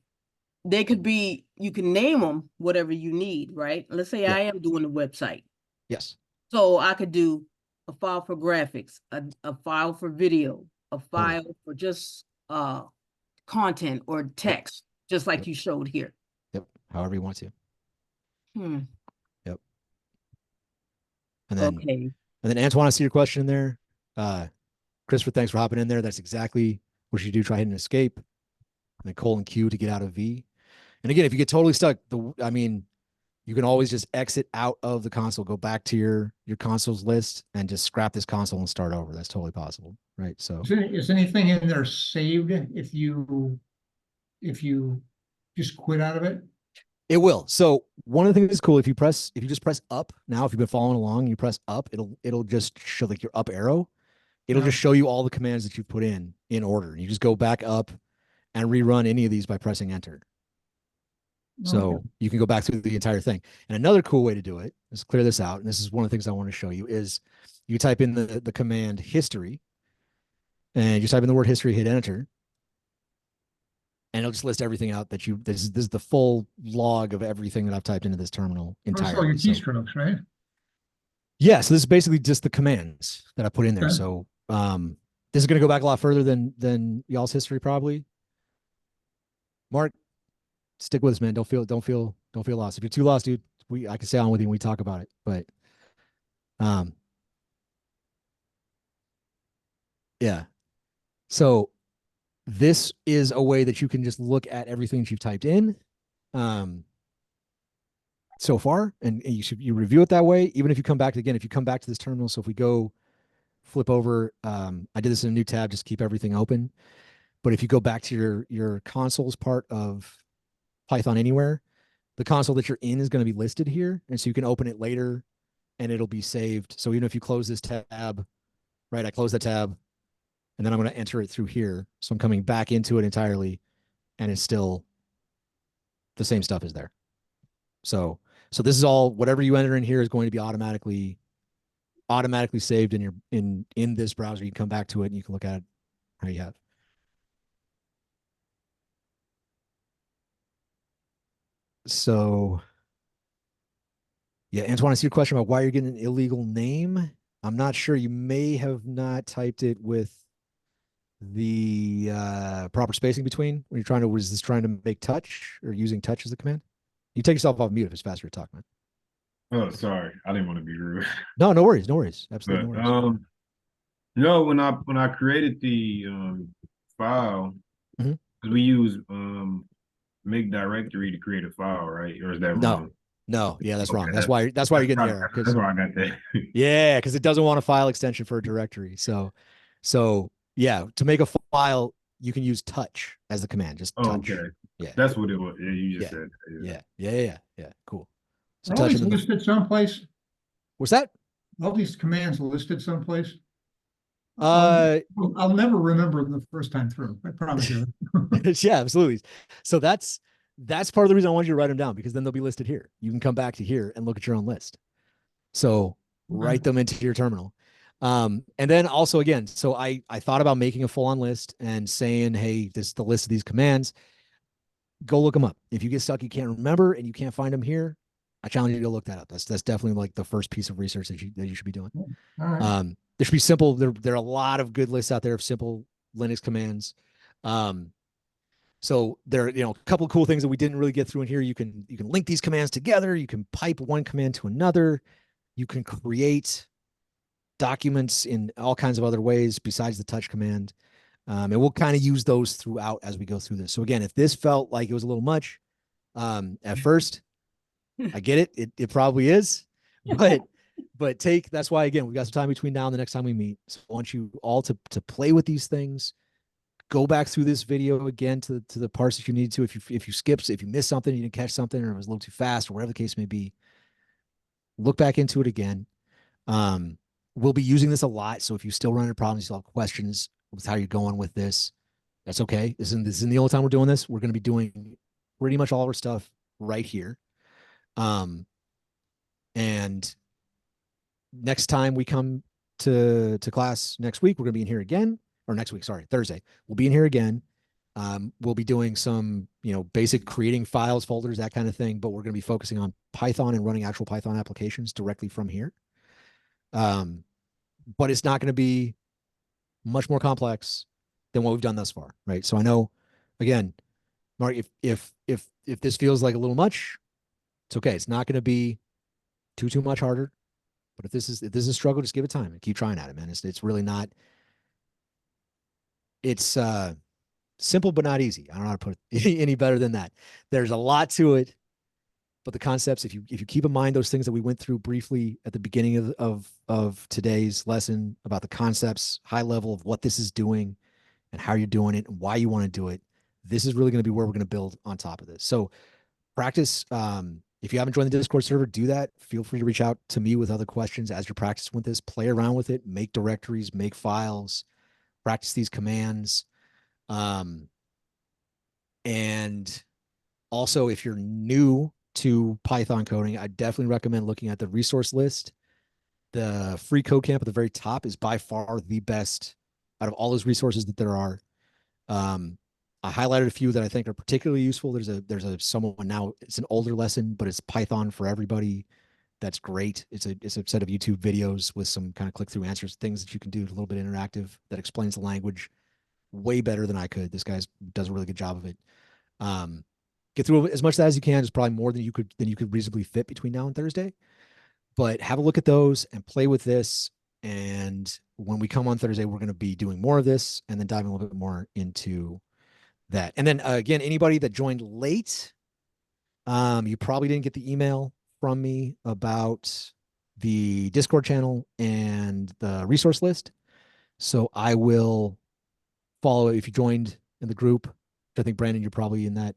they could be, you can name them whatever you need, right? Let's say Yeah. I am doing the website. Yes. So I could do a file for graphics, a file for video, a file for just content or text, just like you showed here. however you want to. Hmm, And then, okay. and then Antoine, I see your question in there. Christopher, thanks for hopping in there. That's exactly what you do. Try hitting escape, and then colon Q to get out of V. And again, if you get totally stuck, I mean, you can always just exit out of the console, go back to your consoles list, and just scrap this console and start over. That's totally possible, right? So Is anything in there saved if you just quit out of it? it will. So one of the things that's cool, if you just press up now, if you've been following along, you press up, it'll just show like your up arrow. It'll just show you all the commands that you've put in order. You just go back up and rerun any of these by pressing enter. So Okay. you can go back through the entire thing. And another cool way to do it, let's clear this out. And this is one of the things I want to show you is you type in the command history, and you type in the word history, hit enter. And it'll just list everything out that this is the full log of everything that I've typed into this terminal That's all entirely. your So, keystrokes, right? yeah, so this is basically just the commands that I put in there. Okay. So this is going to go back a lot further than y'all's history probably. Mark, stick with us, man. Don't feel lost. If you're too lost, dude, I can stay on with you and we talk about it. But yeah. So this is a way that you can just look at everything that you've typed in so far, and you review it that way. Even if you come back to this terminal. So if we go flip over, I did this in a new tab, just keep everything open. But if you go back to your consoles part of Python Anywhere, the console that you're in is going to be listed here. And so you can open it later and it'll be saved. So even if you close this tab, right, I close that tab and then I'm going to enter it through here. So I'm coming back into it entirely and it's still the same stuff is there. So this is all, whatever you enter in here is going to be automatically saved in this browser. You can come back to it and you can look at it how you have. So yeah, Antoine, I see your question about why you're getting an illegal name. I'm not sure. You may have not typed it with the proper spacing between when you're was this trying to make touch or using touch as the command? You take yourself off mute if it's faster to talk, man. Oh, sorry. I didn't want to be rude. No worries. Absolutely But, no worries. no, when I created the file, Mhm. we use make directory to create a file, right? Or is that wrong? No, yeah, that's Okay, why you're getting the error. That's why I got that. Yeah, because it doesn't want a file extension for a directory. So yeah, to make a file, you can use touch as the command. Just touch. Okay. Yeah. That's what it was. Yeah, you just Yeah. said. Yeah. Cool. So Are all touch these and then listed someplace? what's that? All these commands listed someplace? I'll I'll never remember them the first time through. I promise you. yeah, absolutely. So that's part of the reason I want you to write them down, because then they'll be listed here. You can come back to here and look at your own list. So write them into your terminal. And then also again, so I thought about making a full-on list and saying, hey, this is the list of these commands. Go look them up. If you get stuck, you can't remember and you can't find them here, I challenge you to look that up. That's definitely like the first piece of research that you should be doing. All right. There should be simple. There are a lot of good lists out there of simple Linux commands. So there are, a couple of cool things that we didn't really get through in here. You can link these commands together. You can pipe one command to another. You can create documents in all kinds of other ways besides the touch command. And we'll kind of use those throughout as we go through this. So again, if this felt like it was a little much at first, I get it. It probably is, but that's why, again, we've got some time between now and the next time we meet. So I want you all to play with these things. Go back through this video again to the parts that you need to. If you skipped, if you missed something, you didn't catch something, or it was a little too fast, or whatever the case may be, look back into it again. We'll be using this a lot. So if you still run into problems, you still have questions with how you're going with this, that's okay. This isn't the only time we're doing this. We're going to be doing pretty much all of our stuff right here. And next time we come to class next week, we're going to be in here again, or next week, sorry, Thursday. We'll be in here again. We'll be doing some, basic creating files, folders, that kind of thing, but we're going to be focusing on Python and running actual Python applications directly from here. But it's not going to be much more complex than what we've done thus far, right? So I know, again, Mark, if this feels like a little much, it's okay. It's not going to be too much harder. But if this is a struggle, just give it time and keep trying at it, man. It's really not. It's simple but not easy. I don't know how to put it any better than that. There's a lot to it, but the concepts, if you keep in mind those things that we went through briefly at the beginning of today's lesson about the concepts, high level of what this is doing and how you're doing it and why you want to do it, this is really going to be where we're going to build on top of this. So practice. If you haven't joined the Discord server, do that. Feel free to reach out to me with other questions as you're practicing with this. Play around with it, make directories, make files, practice these commands. And also, if you're new to Python coding, I definitely recommend looking at the resource list. The free code camp at the very top is by far the best out of all those resources that there are. I highlighted a few that I think are particularly useful. There's a someone now, it's an older lesson, but it's Python for everybody. That's great. It's a set of YouTube videos with some kind of click through answers, things that you can do, a little bit interactive that explains the language way better than I could. This guy does a really good job of it. Get through as much of that as you can. It's probably more than you could reasonably fit between now and Thursday. But have a look at those and play with this. And when we come on Thursday, we're going to be doing more of this and then diving a little bit more into that. And then again, anybody that joined late, you probably didn't get the email from me about the Discord channel and the resource list. So I will follow if you joined in the group. I think Brandon, you're probably in that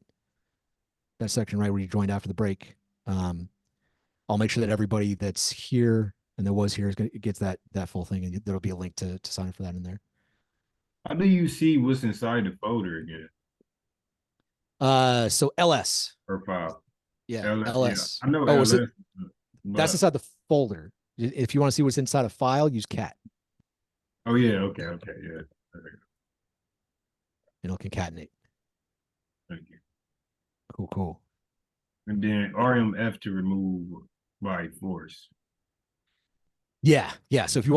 section, right, where you joined after the break. I'll make sure that everybody that's here and that was here gets that full thing, and there'll be a link to sign up for that in there. How do you see what's inside the folder again? So LS. Or file? Yeah, LS. LS. Yeah. I know Oh, LS. That's inside the folder. If you want to see what's inside a file, use cat. Oh yeah, okay, yeah. Okay. It'll concatenate. Thank you. Cool. And then RMF to remove by force. Yeah. So if you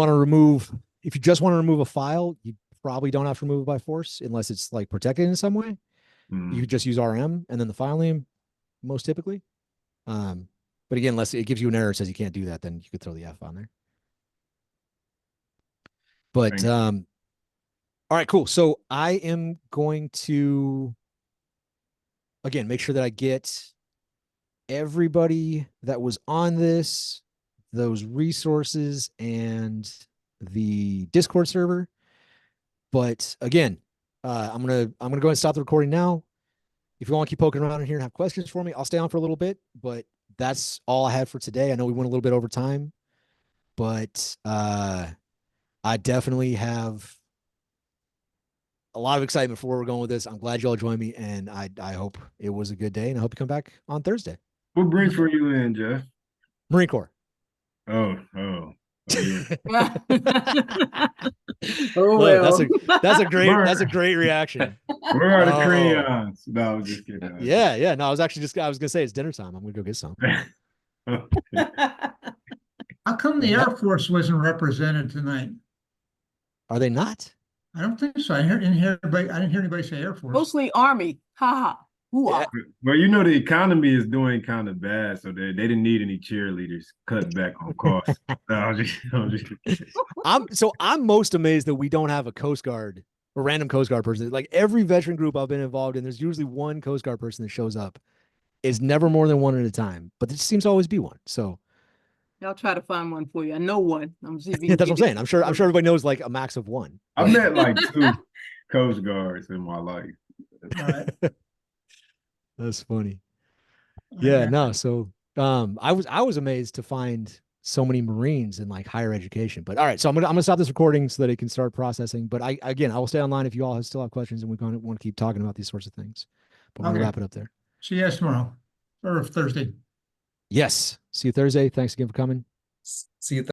just want to remove a file, you probably don't have to remove it by force unless it's like protected in some way. You could just use RM and then the file name most typically. But again, unless it gives you an error that says you can't do that, then you could throw the F on there. But all right, cool. So I am going to again make sure that I get everybody that was on this, those resources, and the Discord server. But again, I'm gonna go ahead and stop the recording now. If you want to keep poking around in here and have questions for me, I'll stay on for a little bit. But that's all I had for today. I know we went a little bit over time, but I definitely have a lot of excitement for where we're going with this. I'm glad you all joined me, and I hope it was a good day, and I hope you come back on Thursday. What branch were you in, Jeff? Marine Corps. Oh, yeah. Oh, Look, well. that's a great reaction. Where are the Oh. crayons? No, I was just kidding. Yeah. No, I was gonna say it's dinner time. I'm gonna go get some. How come the Air Force wasn't represented tonight? Are they not? I don't think so. I didn't hear anybody say Air Force. Mostly Army. Ha ha. Yeah. Well, you know, the economy is doing kind of bad, so they didn't need any cheerleaders cutting back on costs. I'm most amazed that we don't have a Coast Guard or random Coast Guard person. Like every veteran group I've been involved in, there's usually one Coast Guard person that shows up. It's never more than one at a time, but there seems to always be one. So I'll try to find one for you. I know one. that's what I'm saying. I'm sure everybody knows like a max of one. I've met like 2 Coast Guards in my life. All right. That's funny. Yeah, no. So I was amazed to find so many Marines in like higher education. But all right, so I'm gonna stop this recording so that it can start processing. But I will stay online if you all still have questions and we want to keep talking about these sorts of things. But we're gonna Okay. wrap it up there. See you guys tomorrow or Thursday. Yes. See you Thursday. Thanks again for coming. See you.